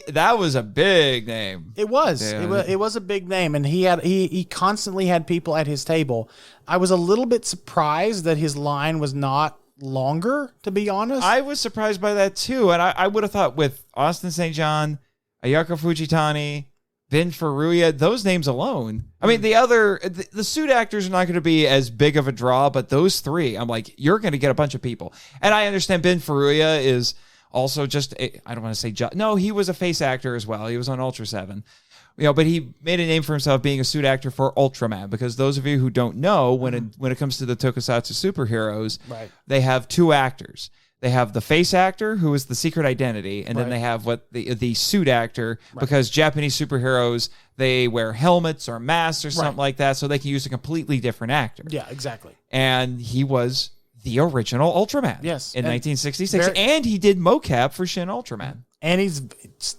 That was a big name. It was. Yeah. It was a big name, and he constantly had people at his table. I was a little bit surprised that his line was not longer, to be honest. I was surprised by that too, and I would have thought with Austin St. John, Ayako Fujitani, Bin Furuya, those names alone. I mean, the suit actors are not going to be as big of a draw, but those 3, I'm like, you're going to get a bunch of people. And I understand Bin Furuya is also I don't want to say, no, he was a face actor as well. He was on Ultra 7. But he made a name for himself being a suit actor for Ultraman, because those of you who don't know, when it comes to the tokusatsu superheroes, they have 2 actors. They have the face actor, who is the secret identity, and then they have the suit actor, because Japanese superheroes, they wear helmets or masks or something like that, so they can use a completely different actor. Yeah, exactly. And he was the original Ultraman. Yes. In 1966, and he did mocap for Shin Ultraman. And he's an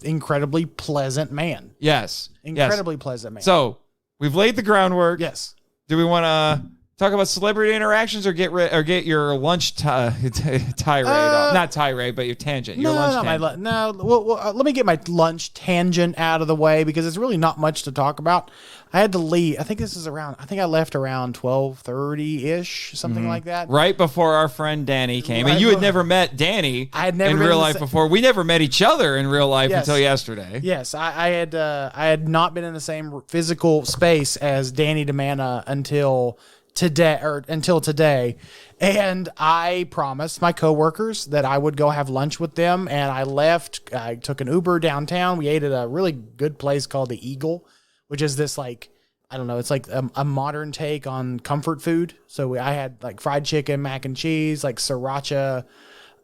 incredibly pleasant man. Yes. Incredibly pleasant man. So, we've laid the groundwork. Yes. Do we want to talk about celebrity interactions or get your lunch tirade off? Not tirade, but your tangent. Let me get my lunch tangent out of the way, because it's really not much to talk about. I had to leave. I think I left around 12:30-ish, something like that. Right before our friend Danny came. And you had never met Danny in real life before. We never met each other in real life until yesterday. Yes, I had not been in the same physical space as Danny DiManna until today. And I promised my coworkers that I would go have lunch with them, and I left. I took an Uber downtown. We ate at a really good place called the Eagle, which is this it's like a modern take on comfort food. So I had like fried chicken, mac and cheese, like sriracha.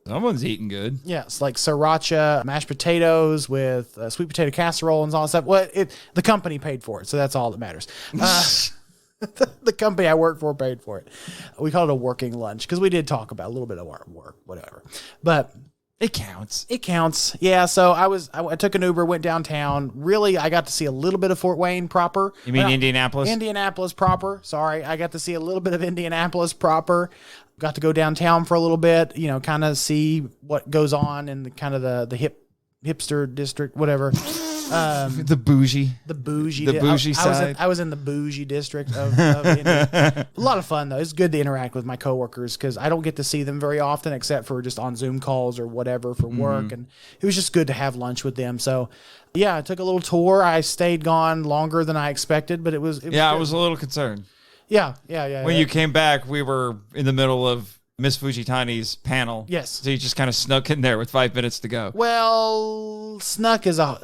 Someone's eating good. Yes, like sriracha, mashed potatoes with sweet potato casserole and all that stuff. Well, the company paid for it, so that's all that matters. The company I work for paid for it. We called it a working lunch because we did talk about a little bit of our work, whatever. But it counts. It counts. Yeah. So I took an Uber, went downtown. Really, I got to see a little bit of Fort Wayne proper. You mean Indianapolis? Indianapolis proper. Sorry. I got to see a little bit of Indianapolis proper. Got to go downtown for a little bit, kind of see what goes on in the kind of the hipster district, whatever. The bougie side. I was in the bougie district of India. A lot of fun though. It's good to interact with my coworkers because I don't get to see them very often, except for just on Zoom calls or whatever for work. And it was just good to have lunch with them. So yeah, I took a little tour. I stayed gone longer than I expected, but it was I was a little concerned. Yeah. When you came back, we were in the middle of Miss Fujitani's panel. Yes. So you just kind of snuck in there with 5 minutes to go. Well, snuck is not.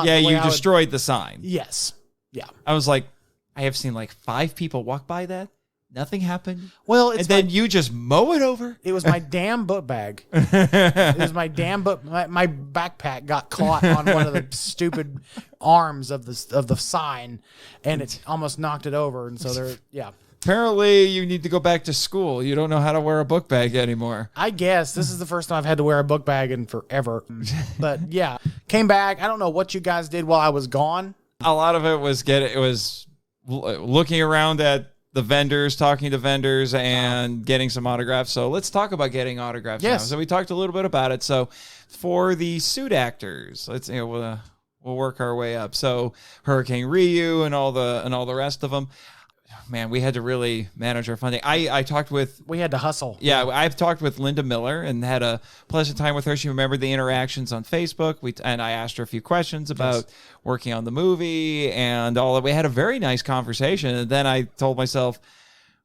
Yeah, you destroyed the sign. Yes. Yeah. I was like, I have seen like 5 people walk by that. Nothing happened. Well, then you just mow it over. It was my damn book bag. It was my damn book. My backpack got caught on one of the stupid arms of the sign, and it almost knocked it over. And so Apparently, you need to go back to school. You don't know how to wear a book bag anymore. I guess this is the first time I've had to wear a book bag in forever. But yeah, came back. I don't know what you guys did while I was gone. A lot of it was looking around at the vendors, talking to vendors, and getting some autographs. So let's talk about getting autographs now. So we talked a little bit about it. So for the suit actors, we'll work our way up. So Hurricane Ryu and all the rest of them. Man, we had to really manage our funding. We had to hustle. Yeah, I've talked with Linda Miller and had a pleasant time with her. She remembered the interactions on Facebook. And I asked her a few questions about working on the movie and all that. We had a very nice conversation. And then I told myself,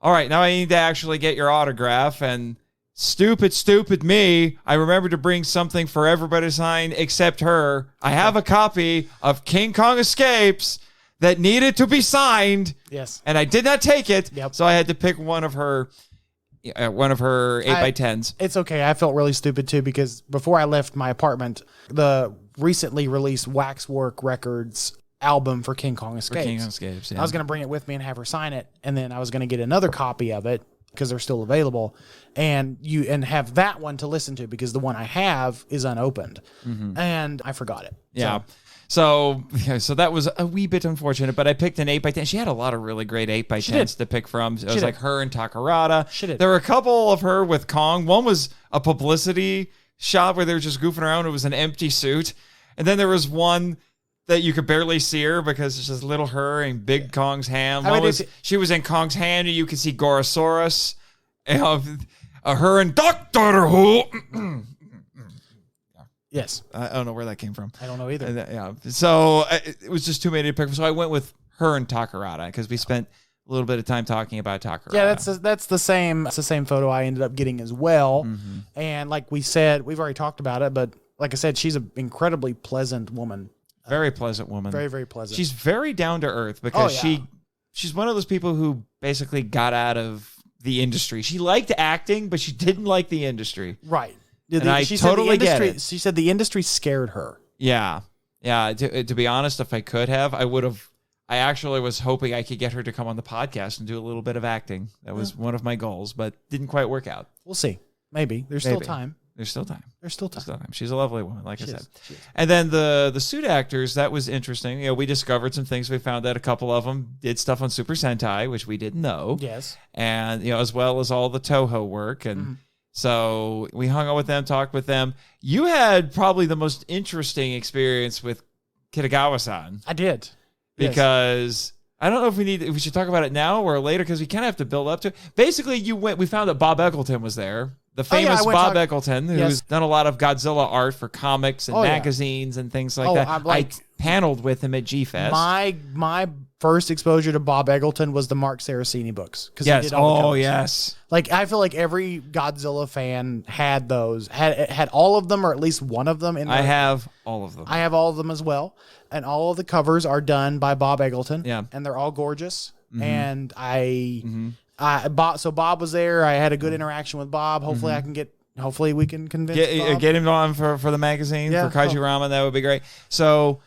all right, now I need to actually get your autograph. And stupid me, I remembered to bring something for everybody to sign except her. I have a copy of King Kong Escapes that needed to be signed. Yes. And I did not take it. Yep. So I had to pick one of her 8x10s. It's okay. I felt really stupid too because before I left my apartment, the recently released Waxwork Records album for King Kong Escapes. I was going to bring it with me and have her sign it, and then I was going to get another copy of it because they're still available, and have that one to listen to because the one I have is unopened, and I forgot it. Yeah. So that was a wee bit unfortunate, but I picked an 8x10. She had a lot of really great 8x10s to pick from. It was like her and Takarada. There were a couple of her with Kong. One was a publicity shot where they were just goofing around. It was an empty suit. And then there was one that you could barely see her because it's just little her and big Kong's hand. She was in Kong's hand and you could see Gorosaurus. Her and Doctor Who. Yes. I don't know where that came from. I don't know either. So it was just too many to pick from. So I went with her and Takarada because we spent a little bit of time talking about Takarada. Yeah, that's the same. It's the same photo I ended up getting as well. And like we said, we've already talked about it, but like I said, she's an incredibly pleasant woman. Very pleasant woman. Very, very pleasant. She's very down to earth because she's one of those people who basically got out of the industry. She liked acting, but she didn't like the industry. Right. She totally get it. She said the industry scared her. Yeah. Yeah. To be honest, if I could have, I would have. I actually was hoping I could get her to come on the podcast and do a little bit of acting. That was one of my goals, but didn't quite work out. We'll see. Maybe. There's still time. There's still time. She's a lovely woman, like I said. And then the suit actors, that was interesting. We discovered some things. We found that a couple of them did stuff on Super Sentai, which we didn't know. Yes. And, as well as all the Toho work. And so we hung out with them, talked with them. You had probably the most interesting experience with Kitagawa-san. I did. Because I don't know if we should talk about it now or later because we kind of have to build up to it. Basically, we found that Bob Eccleton was there. The famous Bob Eccleton, who's done a lot of Godzilla art for comics and magazines and things like that. I paneled with him at G-Fest. My first exposure to Bob Eggleton was the Mark Saraceni books. Yes. He did all the covers. Yes. Like, I feel like every Godzilla fan had those. Had all of them or at least one of them. I have all of them. I have all of them as well. And all of the covers are done by Bob Eggleton. Yeah. And they're all gorgeous. And so Bob was there. I had a good interaction with Bob. Hopefully we can convince Bob. Get him on for the magazine, for Kaiju Ramen. That would be great. So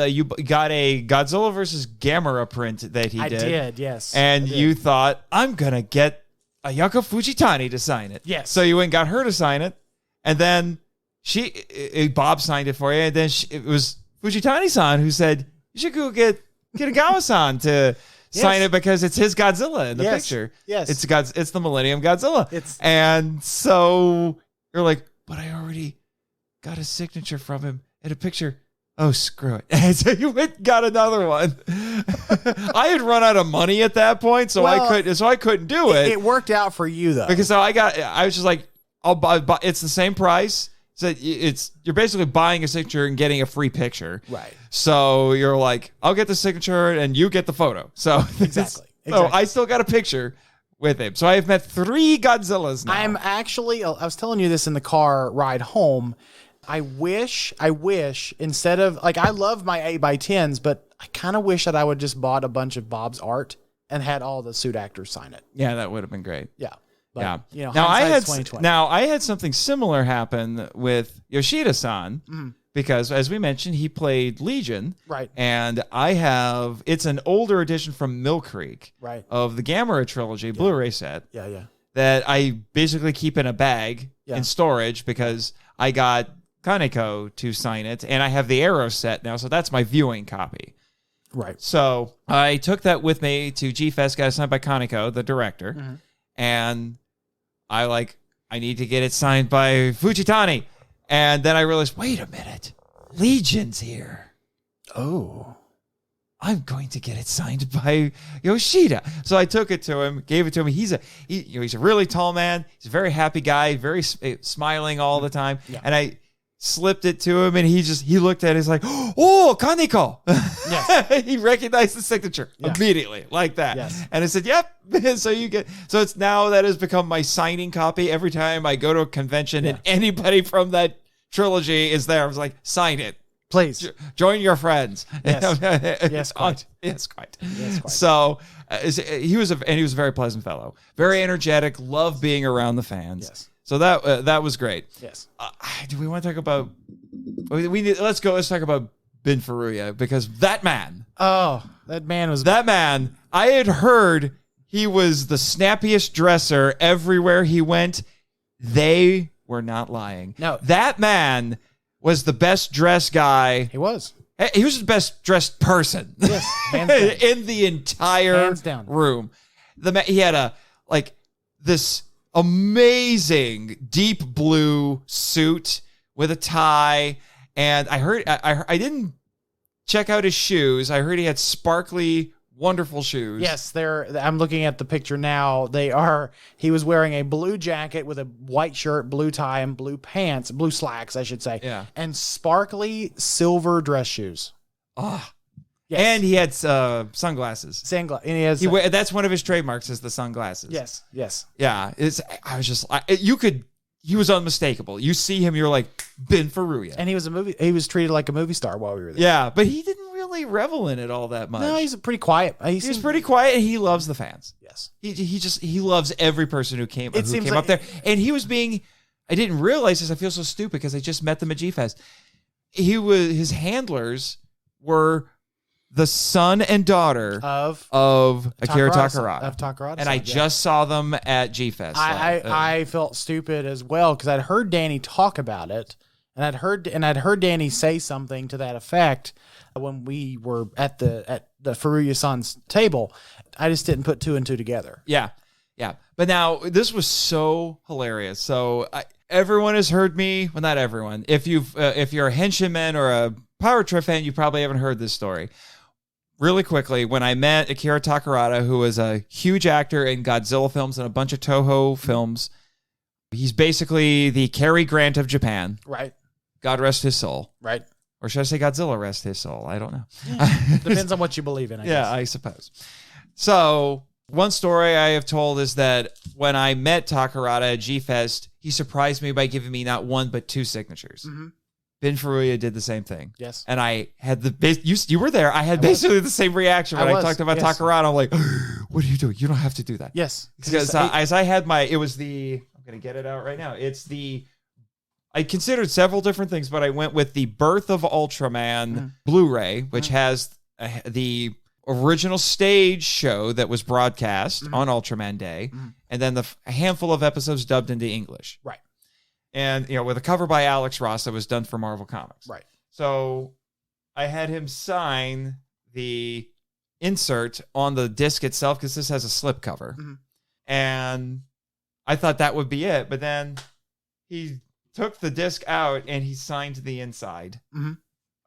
you got a Godzilla versus Gamera print that he did. I did, yes. And you thought, I'm going to get Ayako Fujitani to sign it. Yes. So you went and got her to sign it. And then Bob signed it for you. And then it was Fujitani-san who said, you should go get Kitagawa-san to sign it because it's his Godzilla in the picture. Yes. It's the Millennium Godzilla. And so you're like, but I already got a signature from him in a picture. Oh, screw it. And so you went and got another one. I had run out of money at that point, so I couldn't do it. It worked out for you though. Because I was just like, I'll buy it's the same price. So you're basically buying a signature and getting a free picture. Right. So you're like, I'll get the signature and you get the photo. So exactly. So I still got a picture with him. So I have met 3 Godzillas now. I was telling you this in the car ride home. I wish instead of I love my 8x10s, but I kind of wish that I would just bought a bunch of Bob's art and had all the suit actors sign it. Yeah, that would have been great. Yeah. But, now I had something similar happen with Yoshida-san because, as we mentioned, he played Legion, right? And it's an older edition from Mill Creek, right, of the Gamera trilogy Blu-ray set, that I basically keep in a bag in storage because I got Kaneko to sign it, and I have the Arrow set now, so that's my viewing copy. Right. So I took that with me to G-Fest, got it signed by Kaneko, the director, and I need to get it signed by Fujitani. And then I realized, wait a minute, Legion's here. Oh. I'm going to get it signed by Yoshida. So I took it to him, gave it to him. He's a really tall man. He's a very happy guy, very smiling all the time. Yeah. And I slipped it to him, and he looked at it. He's like, "Oh, Kaneko!" Yes. He recognized the signature immediately, like that. Yes. And I said, "Yep." So it's now that has become my signing copy. Every time I go to a convention and anybody from that trilogy is there, I was like, "Sign it, please. Join your friends." Yes. Yes, quite. Yes, quite. Yes, quite. So he was a very pleasant fellow, very energetic, loved being around the fans. Yes. So that was great. Yes. Do we want to talk about? Let's talk about Ben Furuya, because that man. Oh, that man. I had heard he was the snappiest dresser everywhere he went. They were not lying. No, that man was the best dressed guy. He was. He was the best dressed person. Yes, hands down. In the entire room. He had this amazing deep blue suit with a tie, and I didn't check out his shoes. I heard he had sparkly, wonderful shoes. Yes, I'm looking at the picture now. He was wearing a blue jacket with a white shirt, blue tie, and blue slacks, I should say. Yeah. And sparkly silver dress shoes. Oh. Yes. And he had sunglasses. And that's one of his trademarks, is the sunglasses. Yes. Yes. Yeah. He was unmistakable. You see him, you're like, Ben Furuya. And he was treated like a movie star while we were there. Yeah, but he didn't really revel in it all that much. No, he's pretty quiet. He's pretty quiet, and he loves the fans. Yes. He loves every person who came up there. And he was I didn't realize this. I feel so stupid because I just met them at G-Fest. His handlers were the son and daughter of Akira Takarada. And I just saw them at G-Fest. I felt stupid as well because I'd heard Danny talk about it, and I'd heard Danny say something to that effect when we were at the Furuya-san's table. I just didn't put 2 and 2 together. Yeah. Yeah. But now this was so hilarious. So everyone has heard me. Well, not everyone. If you're a Henshin Men or a Power Trip fan, you probably haven't heard this story. Really quickly, when I met Akira Takarada, who was a huge actor in Godzilla films and a bunch of Toho films, he's basically the Cary Grant of Japan. Right. God rest his soul. Right. Or should I say Godzilla rest his soul? I don't know. Yeah. Depends on what you believe in, I guess. Yeah, I suppose. So one story I have told is that when I met Takarada at G-Fest, he surprised me by giving me not 1 but 2 signatures. Mm-hmm. Ben Furuya did the same thing. Yes. And I had you were there. I had basically the same reaction when I talked about Takarada. I'm like, what are you doing? You don't have to do that. Yes. Because as I had I'm going to get it out right now. It's I considered several different things, but I went with the Birth of Ultraman Blu-ray, which has the original stage show that was broadcast on Ultraman Day, and then a handful of episodes dubbed into English. Right. And, with a cover by Alex Ross that was done for Marvel Comics. Right. So I had him sign the insert on the disc itself because this has a slipcover. And I thought that would be it. But then he took the disc out and he signed the inside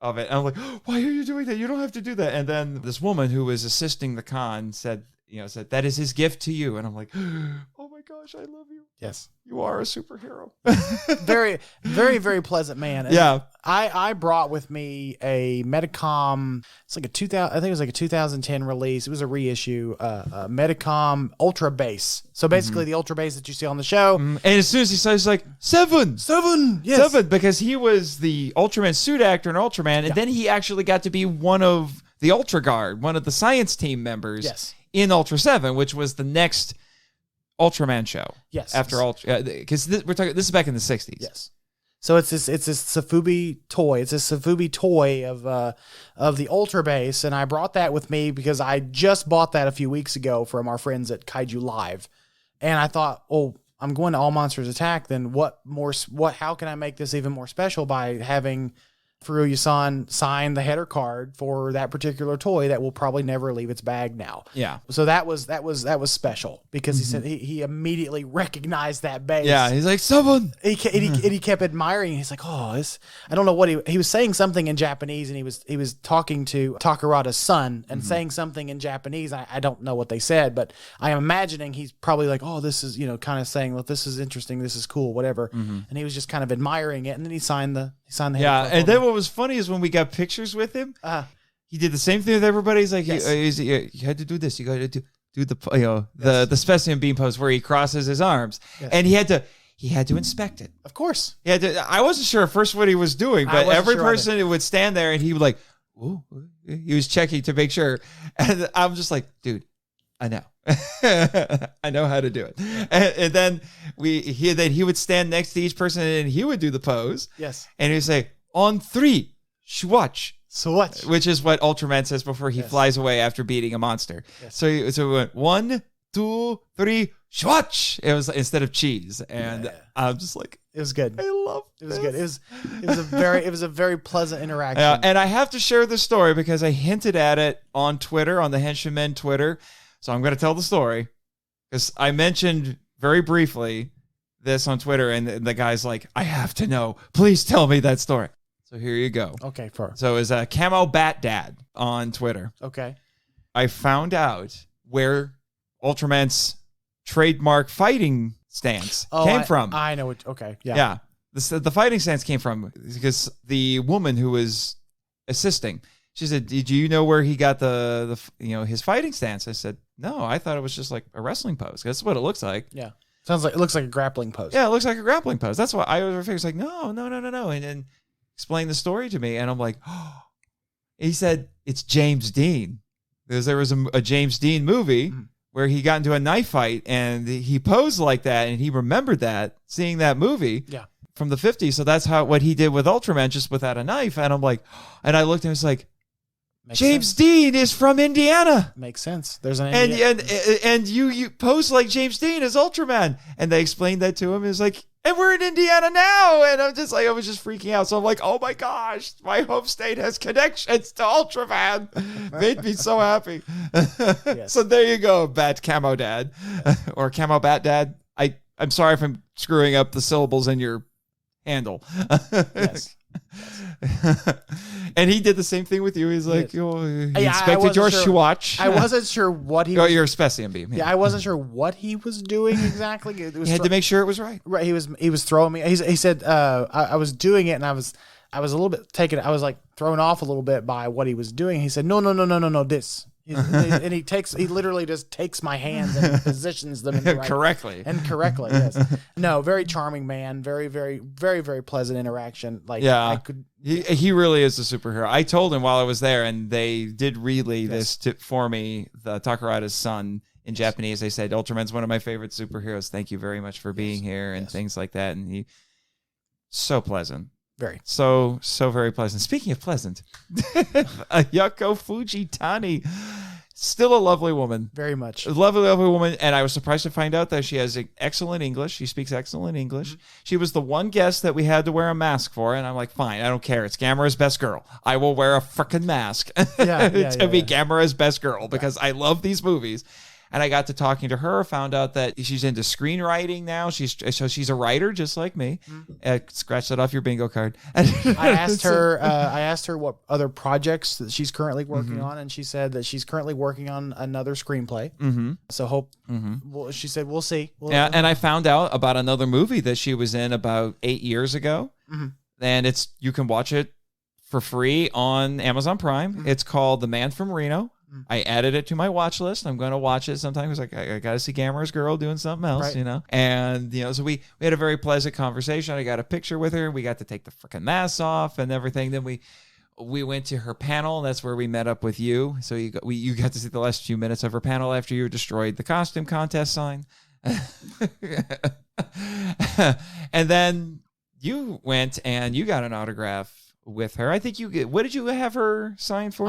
of it. And I'm like, why are you doing that? You don't have to do that. And then this woman who was assisting the con said, that is his gift to you. And I'm like, oh my gosh, I love you. Yes. You are a superhero. Very, very, very pleasant man. And yeah. I brought with me a Medicom. It's like I think it was like a 2010 release. It was a reissue, Medicom Ultra Base. So basically the Ultra Base that you see on the show. And as soon as he says like 7, yes. 7, because he was the Ultraman suit actor in Ultraman. And then he actually got to be one of the Ultra Guard, one of the science team members in Ultra 7, which was the next Ultraman show. Yes. After Ultra, because this is back in the 60s. Yes. So it's this Safubi toy. It's a Safubi toy of the Ultra Base, and I brought that with me because I just bought that a few weeks ago from our friends at Kaiju Live, and I thought, oh, I'm going to All Monsters Attack. Then how can I make this even more special by having Furuya-san sign the header card for that particular toy that will probably never leave its bag now. Yeah. So that was special because he said he immediately recognized that base. Yeah. He's like, someone. He kept admiring. He's like, oh, I don't know what he was saying something in Japanese, and he was talking to Takarada's son and saying something in Japanese. I don't know what they said, but I am imagining he's probably like, oh, this is, kind of saying, well, this is interesting, this is cool, whatever. And he was just kind of admiring it, and then he signed the yeah, and then what was funny is when we got pictures with him, he did the same thing with everybody. He's like, you had to do this. You got to do the specimen beam pose where he crosses his arms, and he had to inspect it. Of course, I wasn't sure at first what he was doing, but every person would stand there and he would like, ooh, he was checking to make sure, and I'm just like, dude, I know. I know how to do it. And then he would stand next to each person and he would do the pose. Yes. And he'd say, on 3, swatch. Swatch. Which is what Ultraman says before he flies away after beating a monster. Yes. So we went 1, 2, 3, swatch. It was instead of cheese. And I'm just like, it was good. I love it. It was good. It was a very pleasant interaction. And I have to share this story because I hinted at it on Twitter, on the Henshin Men Twitter. So I'm going to tell the story because I mentioned very briefly this on Twitter, and the guy's like, I have to know. Please tell me that story. So here you go. Okay. So it's a Camo Bat Dad on Twitter. Okay. I found out where Ultraman's trademark fighting stance came from. I know it. Okay. Yeah. Yeah. The fighting stance came from because the woman who was assisting, she said, "Did you know where he got the his fighting stance?" I said, "No, I thought it was just like a wrestling pose. That's what it looks like." Yeah, it looks like a grappling pose. Yeah, it looks like a grappling pose. That's why I was like, "No," and then explained the story to me, and I'm like, "Oh." He said it's James Dean because there was a James Dean movie where he got into a knife fight and he posed like that, and he remembered that seeing that movie. Yeah. From the 50s. So that's what he did with Ultraman, just without a knife. And I'm like, and I looked and I was like, James Dean is from Indiana. Makes sense. There's an and you pose like James Dean as Ultraman, and they explained that to him. It's like, and we're in Indiana now, and I was just freaking out. So I'm like, oh my gosh, my home state has connections to Ultraman. Made me so happy. Yes. So there you go, Bat Camo Dad, or Camo Bat Dad. I'm sorry if I'm screwing up the syllables in your handle. Yes. And he did the same thing with you. He's like, he inspected your swatch. I wasn't sure what he was. Your specimen beam. Yeah, I wasn't sure what he was doing exactly. He had to make sure it was right. Right. He was throwing me. He said, I was doing it, and I was a little bit taken. I was like thrown off a little bit by what he was doing. He said, no, this. And he literally just takes my hands and positions them in the right correctly. Yes. No, very charming man. Very, very, very, very pleasant interaction. Like, yeah, he really is a superhero. I told him while I was there, and they did relay this for me. The Takarada's son in Japanese. They said, "Ultraman's one of my favorite superheroes. Thank you very much for being here," and things like that. And So pleasant. Very. So very pleasant. Speaking of pleasant, Ayako Fujitani, still a lovely woman. Very much. A lovely woman. And I was surprised to find out that she has excellent English. She speaks excellent English. Mm-hmm. She was the one guest that we had to wear a mask for. And I'm like, fine, I don't care. It's Gamera's best girl. I will wear a freaking mask to be Gamera's best girl because I love these movies. And I got to talking to her, found out that she's into screenwriting now. She's a writer just like me. Scratch that off your bingo card. I asked her what other projects that she's currently working on, and she said that she's currently working on another screenplay. So well, she said we'll see. And I found out about another movie that she was in about 8 years ago, and you can watch it for free on Amazon Prime. It's called The Man from Reno. I added it to my watch list. I'm going to watch it sometime. Because I got to see Gamera's girl doing something else, And, so we had a very pleasant conversation. I got a picture with her. We got to take the freaking masks off and everything. Then we went to her panel. And that's where we met up with you. So you got to see the last few minutes of her panel after you destroyed the costume contest sign. And then you went and you got an autograph with her. I think what did you have her sign for?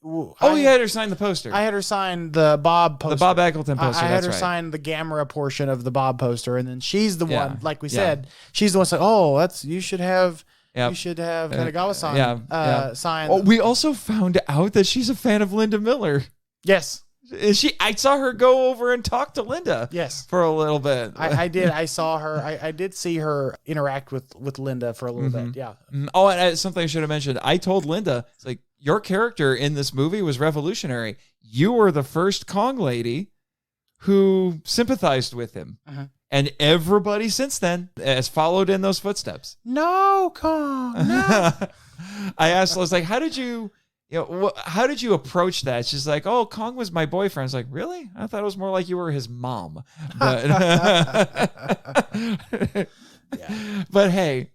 You had her sign the poster. I had her sign the Bob poster. The Bob Eccleton poster. I had her sign the Gamera portion of the Bob poster, and then she's the one, like we said, she's the one saying, you should have Kanagawa-san sign. Oh, we also found out that she's a fan of Linda Miller. Yes. I saw her go over and talk to Linda. Yes. For a little bit. I did. I saw her. I did see her interact with Linda for a little bit. Yeah. Oh, and something I should have mentioned. I told Linda, it's like, your character in this movie was revolutionary. You were the first Kong lady who sympathized with him. And everybody since then has followed in those footsteps. No, Kong. No. I was like, how did you approach that? She's like, oh, Kong was my boyfriend. I was like, really? I thought it was more like you were his mom. But, but hey,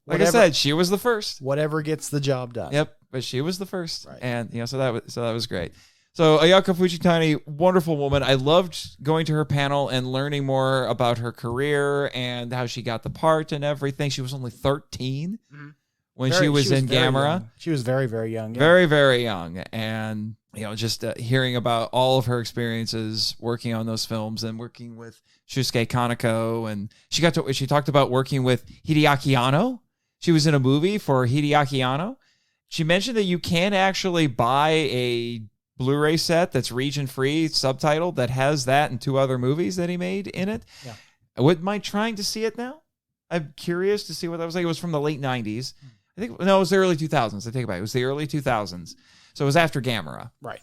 like I said, she was the first. Whatever gets the job done. Yep, but she was the first. Right. And so that was great. So Ayako Fujitani, wonderful woman. I loved going to her panel and learning more about her career and how she got the part and everything. She was only 13 when she was in Gamera. Young. She was very, very young. Yeah. Very, very young. And, just hearing about all of her experiences working on those films and working with Shusuke Kaneko. And she talked about working with Hideaki Anno. She was in a movie for Hideaki Anno. She mentioned that you can actually buy a Blu-ray set that's region-free, subtitled, that has that and 2 other movies that he made in it. Yeah. I wouldn't mind trying to see it now. I'm curious to see what that was like. It was from the late 90s. It was the early 2000s. I take it back. It was the early 2000s. So it was after Gamera. Right.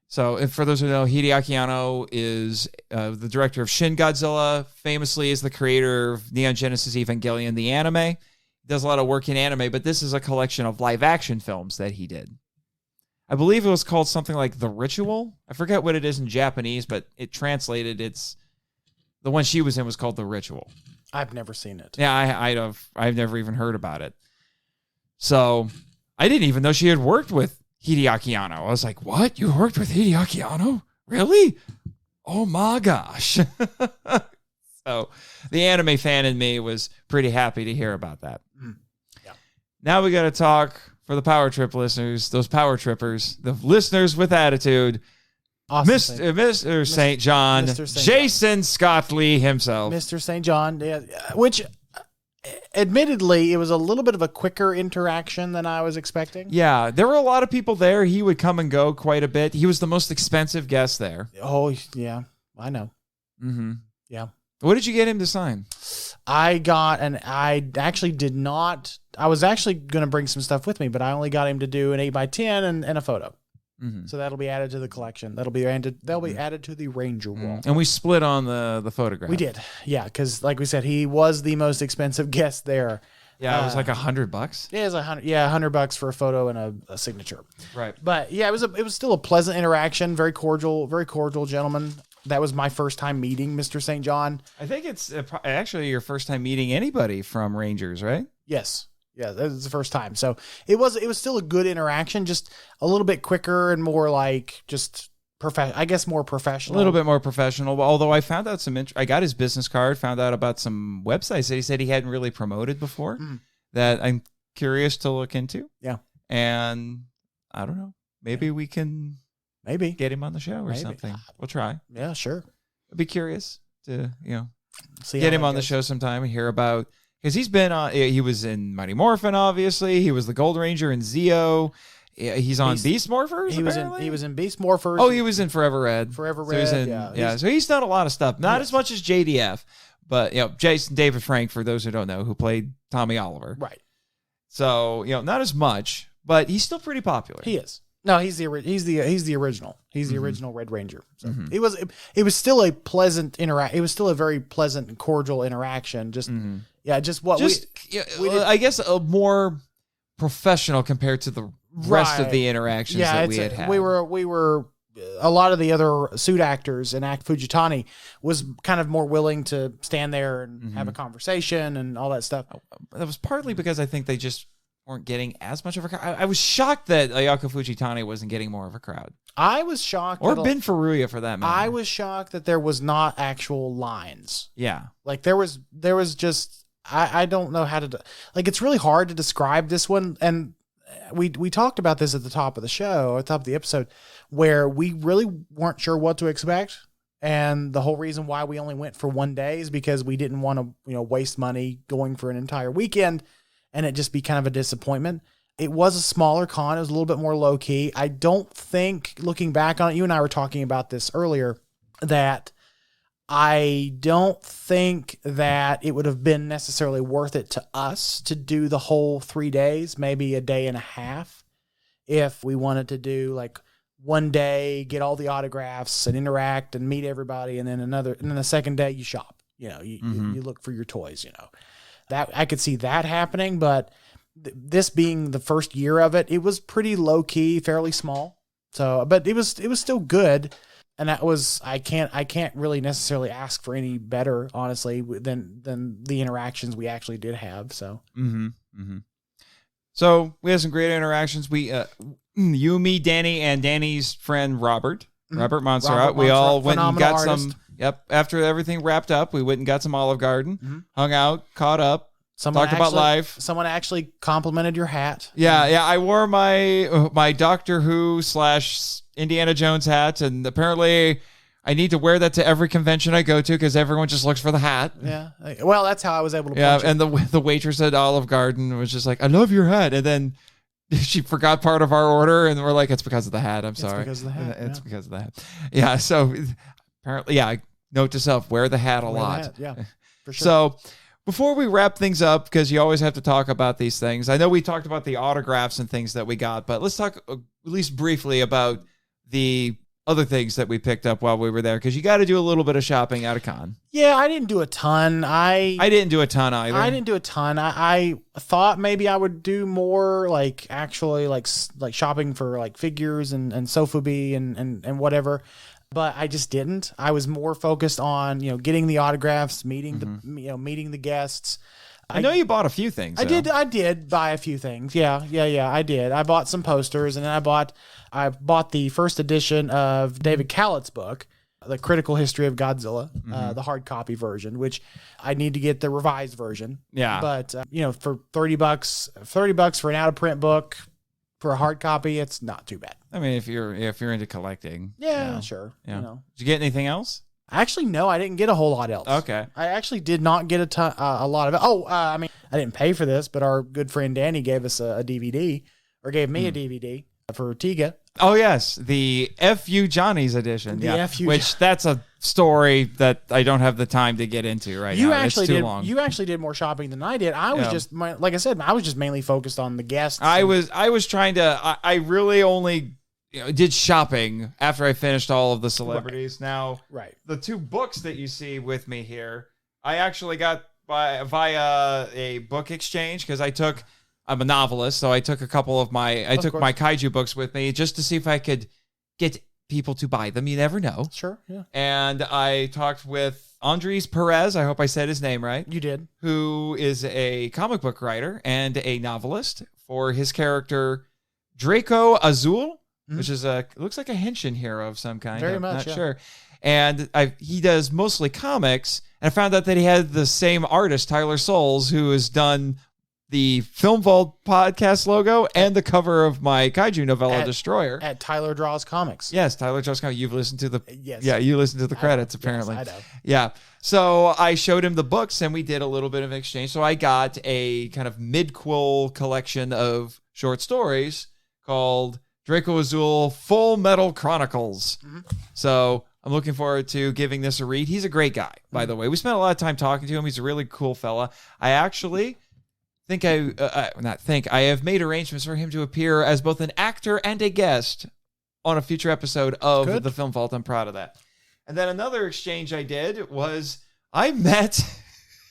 So for those who know, Hideaki Anno is the director of Shin Godzilla, famously is the creator of Neon Genesis Evangelion, the anime. He does a lot of work in anime, but this is a collection of live-action films that he did. I believe it was called something like The Ritual. I forget what it is in Japanese, but it translated, the one she was in was called The Ritual. I've never seen it. Yeah, I've never even heard about it. So I didn't even know she had worked with Hideaki Anno. I was like, what? You worked with Hideaki Anno? Really? Oh my gosh. So the anime fan in me was pretty happy to hear about that. Yeah. Now we got to talk for the Power Trip listeners, those Power Trippers, the listeners with attitude. Awesome. Mr. St. John, Jason Scott Lee himself. Mr. St. John, which admittedly, it was a little bit of a quicker interaction than I was expecting. Yeah, there were a lot of people there. He would come and go quite a bit. He was the most expensive guest there. Oh, yeah, I know. Yeah. What did you get him to sign? I actually did not. I was actually going to bring some stuff with me, but I only got him to do an 8x10 and a photo. So that'll be added to the collection. They'll be added to the Ranger wall. And we split on the photograph. We did. Yeah, because like we said, he was the most expensive guest there. Yeah, it was like $100. Yeah, it was $100 for a photo and a signature. Right. But yeah, it was still a pleasant interaction, very cordial gentleman. That was my first time meeting Mr. St. John. I think it's actually your first time meeting anybody from Rangers, right? Yes. Yeah, that was the first time. So it was still a good interaction, just a little bit quicker and more like just I guess more professional. A little bit more professional. Although I found out I got his business card, found out about some websites that he said he hadn't really promoted before that I'm curious to look into. Yeah. And I don't know. Maybe we can get him on the show or something. We'll try. Yeah, sure. I'd be curious to, see get him on the show sometime and hear about, because he's been on, he was in Mighty Morphin, obviously. He was the Gold Ranger in Zeo. He's on Beast Morphers. He was in Beast Morphers. Oh, he was in Forever Red. Forever Red. Yeah. So he's done a lot of stuff. Not as much as JDF, but Jason David Frank, for those who don't know, who played Tommy Oliver. Right. So not as much, but he's still pretty popular. He is. No, he's the original. He's the original Red Ranger. So it was still a pleasant It was still a very pleasant and cordial interaction. Just I guess a more professional compared to the rest of the interactions that we had. We were a lot of the other suit actors, and Ayako Fujitani was kind of more willing to stand there and have a conversation and all that stuff. That was partly because I think they just weren't getting as much of a crowd. I was shocked that Ayako Fujitani wasn't getting more of a crowd. I was shocked. Or Ben Furuya, for that matter. I was shocked that there was not actual lines. Yeah. Like there was just, I don't know how to, it's really hard to describe this one. And we talked about this at the top of the show, at the top of the episode, where we really weren't sure what to expect. And the whole reason why we only went for one day is because we didn't want to, waste money going for an entire weekend and it just be kind of a disappointment. It was a smaller con. It was a little bit more low key. I don't think, looking back on it, you and I were talking about this earlier, that I don't think that it would have been necessarily worth it to us to do the whole 3 days, maybe a day and a half, if we wanted to do one day, get all the autographs and interact and meet everybody, and then the second day you shop. You look for your toys. That I could see that happening, but this being the first year of it, it was pretty low key, fairly small. So, but it was still good. And that was, I can't really necessarily ask for any better, honestly, than the interactions we actually did have. So, So we had some great interactions. We, you, me, Danny, and Danny's friend Robert Montserrat. We all went and got some. Yep. After everything wrapped up, we went and got some Olive Garden, hung out, caught up. Talked about life. Someone actually complimented your hat. Yeah. I wore my Doctor Who / Indiana Jones hat, and apparently I need to wear that to every convention I go to because everyone just looks for the hat. Yeah. Well, that's how I was able to. Yeah, and the waitress at Olive Garden was just like, "I love your hat," and then she forgot part of our order, and we're like, "It's because of the hat." I'm sorry. It's because of the hat. It's because of the hat. Yeah. So apparently, note to self: wear the hat a lot. Yeah, for sure. So. Before we wrap things up, because you always have to talk about these things, I know we talked about the autographs and things that we got, but let's talk at least briefly about the other things that we picked up while we were there, because you got to do a little bit of shopping at a con. Yeah, I didn't do a ton. I didn't do a ton either. I didn't do a ton. I thought maybe I would do more, actually shopping for figures and SoFubi and whatever. But I just didn't. I was more focused on, getting the autographs, meeting the guests. I know you bought a few things. I did buy a few things. Yeah, I did. I bought some posters, and then I bought the first edition of David Callett's book, The Critical History of Godzilla, the hard copy version, which I need to get the revised version. Yeah. But for $30 for an out of print book, for a hard copy, it's not too bad. I mean, if you're into collecting, yeah, sure. Yeah. Did you get anything else? Actually, no, I didn't get a whole lot else. Okay, I actually did not get a lot of it. Oh, I didn't pay for this, but our good friend Danny gave us a DVD, or gave me a DVD for Tiga. Oh yes, the FU Johnny's edition. Which that's a story that I don't have the time to get into now. It's too long. You actually did more shopping than I did. I was just like I said, I was just mainly focused on the guests. I was trying to. I really only did shopping after I finished all of the celebrities. Right. Now, right. The two books that you see with me here, I actually got via a book exchange because I'm a novelist, so I took a couple of my kaiju books with me just to see if I could get people to buy them. You never know. Sure, yeah. And I talked with Andres Perez, I hope I said his name right. You did. Who is a comic book writer and a novelist for his character Draco Azul which is looks like a Henshin hero of some kind. Very I'm much, not sure. And he does mostly comics. And I found out that he had the same artist, Tyler Souls, who has done the Film Vault podcast logo and the cover of my kaiju novella Destroyer at Tyler Draws Comics. Yes, Tyler Draws Comics. You've listened to you listened to the credits apparently. Yes, I know. Yeah. So I showed him the books and we did a little bit of an exchange. So I got a kind of mid-quill collection of short stories called Draco Azul Full Metal Chronicles. Mm-hmm. So I'm looking forward to giving this a read. He's a great guy, by the way. We spent a lot of time talking to him. He's a really cool fella. I actually I have made arrangements for him to appear as both an actor and a guest on a future episode of the Film Vault. I'm proud of that. And then another exchange I did was I met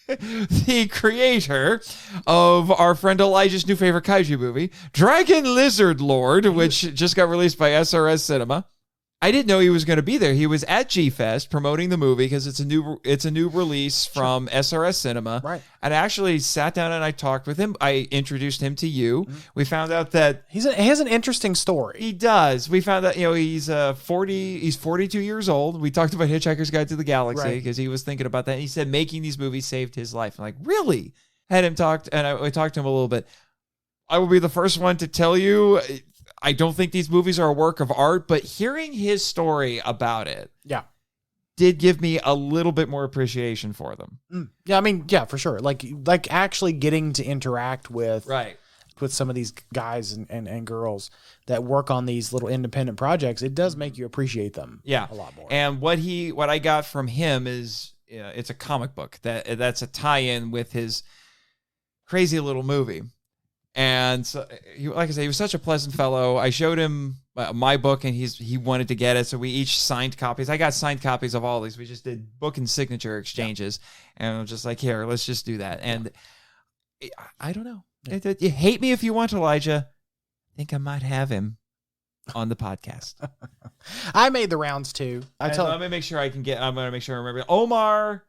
the creator of our friend Elijah's new favorite kaiju movie, Dragon Lizard Lord, which just got released by SRS Cinema. I didn't know he was going to be there. He was at G-Fest promoting the movie because it's a new release from SRS Cinema. Right. And I actually sat down and I talked with him. I introduced him to you. Mm-hmm. We found out that he has an interesting story. He does. We found out he's 42 years old. We talked about Hitchhiker's Guide to the Galaxy because he was thinking about that. And he said making these movies saved his life. I'm like, really? Had him talked, and I talked to him a little bit. I will be the first one to tell you, I don't think these movies are a work of art, but hearing his story about it did give me a little bit more appreciation for them. Yeah, I mean, yeah, for sure. Like actually getting to interact with some of these guys and girls that work on these little independent projects, it does make you appreciate them a lot more. And what I got from him is it's a comic book that's a tie-in with his crazy little movie. And so, like I said, he was such a pleasant fellow. I showed him my book, and he wanted to get it, so we each signed copies. I got signed copies of all these. We just did book and signature exchanges, and I'm just like, here, let's just do that. And I don't know. You hate me if you want, Elijah. I think I might have him on the podcast. I made the rounds too. I'm going to make sure I remember. Omar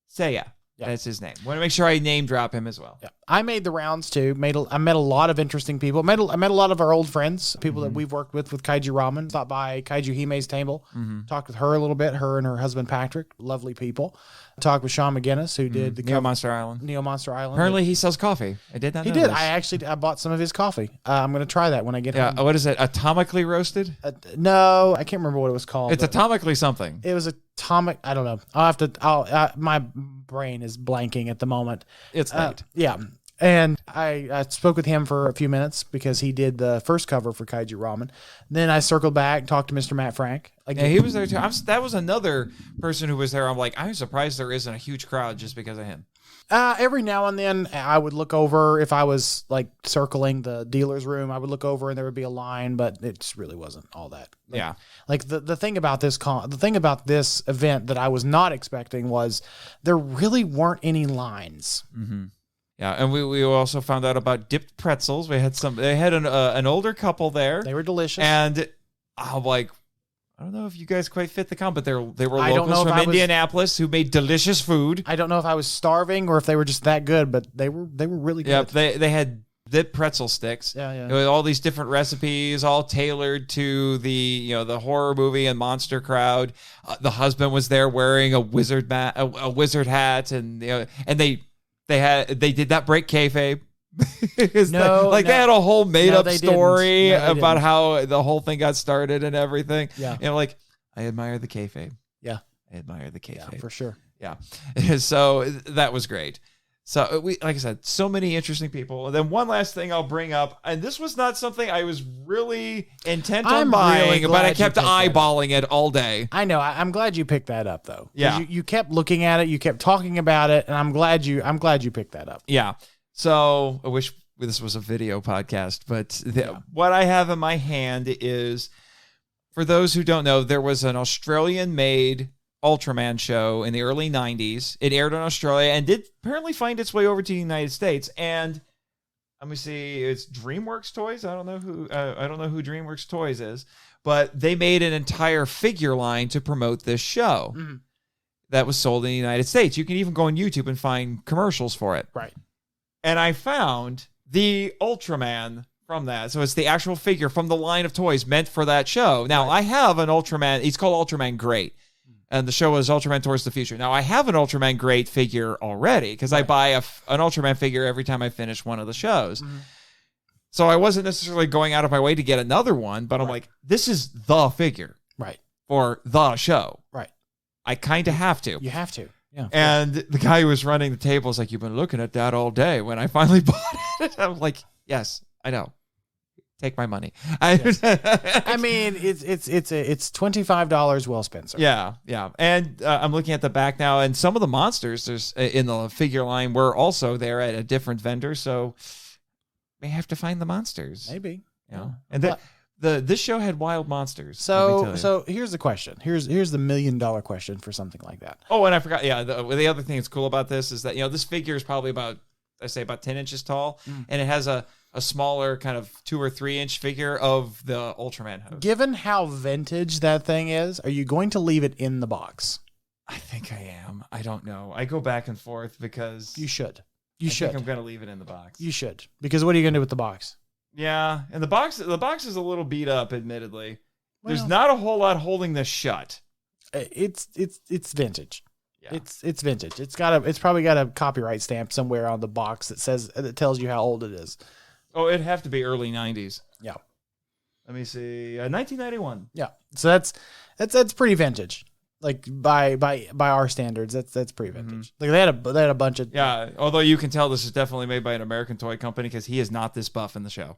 Saya. Yeah. That's his name. Want to make sure I name drop him as well. Yeah. I made the rounds too. I met a lot of interesting people. I met a lot of our old friends, people that we've worked with Kaiju Ramen. Stopped by Kaiju Hime's table. Talked with her a little bit. Her and her husband Patrick, lovely people. Talked with Sean McGinnis, who did the Neo Monster Island. Apparently, he sells coffee. I did not know. He did. I bought some of his coffee. I'm going to try that when I get home. What is it? Atomically roasted? No, I can't remember what it was called. It's atomically something. It was atomic. I don't know. I'll have to. My brain is blanking at the moment. It's late. Yeah. And I spoke with him for a few minutes because he did the first cover for Kaiju Ramen. Then I circled back, talked to Mr. Matt Frank. Yeah, he was there too. That was another person who was there. I'm like, I'm surprised there isn't a huge crowd just because of him. Every now and then I would look over, if I was like circling the dealer's room, I would look over and there would be a line, but it just really wasn't all that. Like the thing about this event that I was not expecting was there really weren't any lines. Mm-hmm. Yeah, and we also found out about dipped pretzels. They had an older couple there. They were delicious. And I'm like, I don't know if you guys quite fit the comp, but they were locals from Indianapolis who made delicious food. I don't know if I was starving or if they were just that good, but they were really good. Yeah, they had dipped pretzel sticks. Yeah. With all these different recipes, all tailored to the horror movie and monster crowd. The husband was there wearing a wizard hat, and they did not break kayfabe. They had a whole made-up story about how the whole thing got started and everything. Yeah. And I admire the kayfabe. Yeah. I admire the kayfabe. Yeah, for sure. Yeah. So that was great. So like I said, so many interesting people. And then one last thing I'll bring up, and this was not something I was really intent on buying, but I kept eyeballing it all day. I know. I'm glad you picked that up though. Yeah. You kept looking at it, you kept talking about it, and I'm glad you picked that up. Yeah. So I wish this was a video podcast, but what I have in my hand is, for those who don't know, there was an Australian-made Ultraman show in the early 90s. It aired in Australia and did apparently find its way over to the United States. And let me see, it's DreamWorks Toys. I don't know who DreamWorks Toys is, but they made an entire figure line to promote this show that was sold in the United States. You can even go on YouTube and find commercials for it. Right. And I found the Ultraman from that. So it's the actual figure from the line of toys meant for that show. Now, I have an Ultraman. He's called Ultraman Great. And the show is Ultraman Towards the Future. Now, I have an Ultraman Great figure already because I buy an Ultraman figure every time I finish one of the shows. Mm-hmm. So I wasn't necessarily going out of my way to get another one, but I'm like, this is the figure. Right. For the show. Right. I kind of have to. You have to. Yeah. And the guy who was running the table was like, you've been looking at that all day. When I finally bought it, I was like, yes, I know. Take my money. Yes. I mean, it's $25 well spent, sir. Yeah. And I'm looking at the back now, and some of the monsters there's in the figure line were also there at a different vendor, so may have to find the monsters. Maybe. You know? And this show had wild monsters. So here's the question. Here's the $1 million question for something like that. Oh, and I forgot. Yeah, the other thing that's cool about this is that this figure is probably about 10 inches tall, and it has a smaller kind of 2 or 3 inch figure of the Ultraman host. Given how vintage that thing is, are you going to leave it in the box? I think I am. I don't know. I go back and forth because you should. I think I'm going to leave it in the box. You should. Because what are you going to do with the box? Yeah, and the box is a little beat up, admittedly. Well, there's not a whole lot holding this shut. It's vintage. Yeah. It's vintage. It's probably got a copyright stamp somewhere on the box that tells you how old it is. Oh, it'd have to be early 90s. Yeah. Let me see. 1991. Yeah. So that's pretty vintage. Like by our standards, that's pretty vintage. Mm-hmm. Like they had a bunch of Although you can tell this is definitely made by an American toy company because he is not this buff in the show.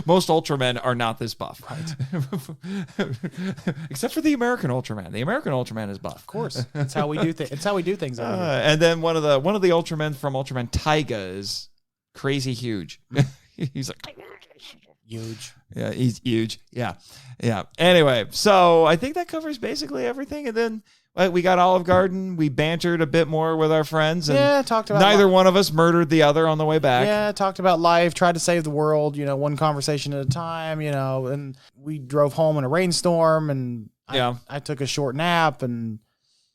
Most Ultramen are not this buff, right? Except for the American Ultraman. The American Ultraman is buff. Of course, that's how we do things. It's how we do things. And then one of the Ultramen from Ultraman Taiga is crazy huge. He's like. Huge. Yeah, he's huge. Yeah. Anyway, so I think that covers basically everything. And then we got Olive Garden. We bantered a bit more with our friends. And talked about neither one of us murdered the other on the way back. Yeah, talked about life, tried to save the world, one conversation at a time, and we drove home in a rainstorm, and I took a short nap, and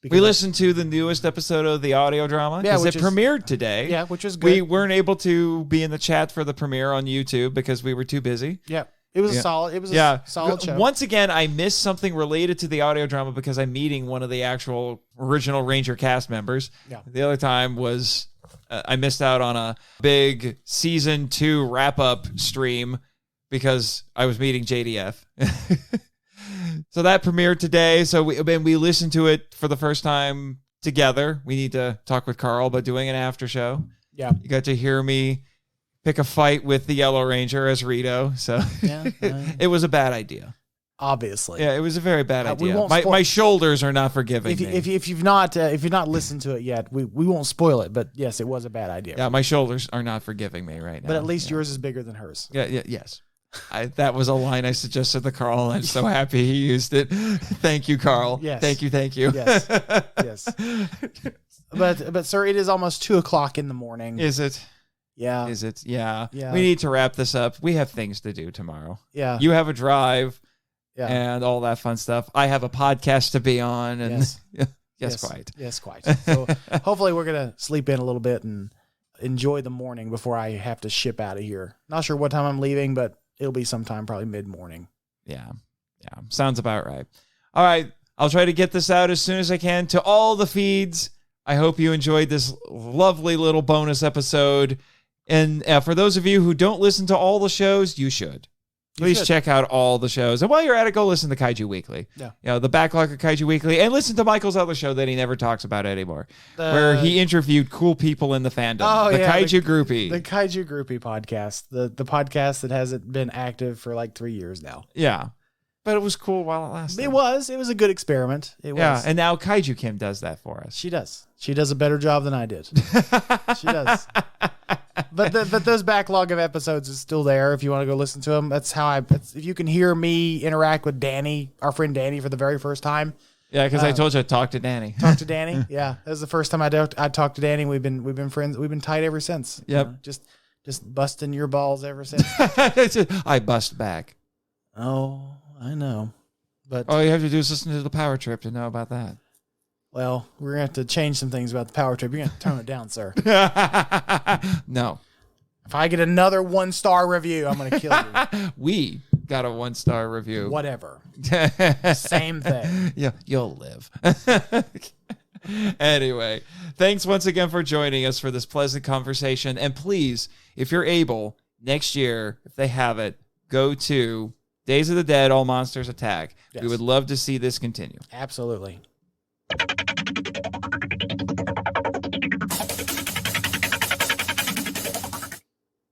we listened to the newest episode of the audio drama because it premiered today. Yeah, which was good. We weren't able to be in the chat for the premiere on YouTube because we were too busy. Yeah. It was a solid. It was a solid show. Once again, I missed something related to the audio drama because I'm meeting one of the actual original Ranger cast members. Yeah. The other time was I missed out on a big season 2 wrap up stream because I was meeting JDF. So that premiered today. So we listened to it for the first time together. We need to talk with Carl about doing an after show. Yeah. You got to hear me pick a fight with the Yellow Ranger as Rito. So it was a bad idea. Obviously. Yeah, it was a very bad idea. My shoulders are not forgiving me. If you've not listened to it yet, we won't spoil it, but yes, it was a bad idea. Yeah, my shoulders are not forgiving me right now. But at least yours is bigger than hers. Yes. That was a line I suggested to Carl. I'm so happy he used it. Thank you, Carl. Yes. Thank you. Yes. Yes. But sir, it is almost 2:00 in the morning. Is it? Yeah. Is it? Yeah. We need to wrap this up. We have things to do tomorrow. Yeah. You have a drive. Yeah. And all that fun stuff. I have a podcast to be on. And yes, quite. Yes, quite. So hopefully we're going to sleep in a little bit and enjoy the morning before I have to ship out of here. Not sure what time I'm leaving, but it'll be sometime probably mid-morning. Yeah. Sounds about right. All right. I'll try to get this out as soon as I can to all the feeds. I hope you enjoyed this lovely little bonus episode. And for those of you who don't listen to all the shows, you should. Please check out all the shows. And while you're at it, go listen to Kaiju Weekly. Yeah. The backlog of Kaiju Weekly. And listen to Michael's other show that he never talks about anymore, where he interviewed cool people in the fandom. The Kaiju Groupie. The Kaiju Groupie podcast. The podcast that hasn't been active for like 3 years now. Yeah. But it was cool while it lasted. It was a good experiment. It was. Yeah, and now Kaiju Kim does that for us. She does. She does a better job than I did. She does. But those backlog of episodes is still there if you want to go listen to them. That's how if you can hear me interact with Danny, our friend Danny, for the very first time. Yeah, because I told you I'd talk to Danny. Talk to Danny? Yeah. That was the first time I talked to Danny. We've been friends. We've been tight ever since. Yep. Just busting your balls ever since. I bust back. Oh, I know. But all you have to do is listen to the Power Trip to know about that. Well, we're going to have to change some things about the Power Trip. You're going to turn it down, sir. No. If I get another 1-star review, I'm going to kill you. We got a 1-star review. Whatever. Same thing. Yeah, you'll live. Anyway, thanks once again for joining us for this pleasant conversation. And please, if you're able, next year, if they have it, go to Days of the Dead, All Monsters Attack. Yes. We would love to see this continue. Absolutely.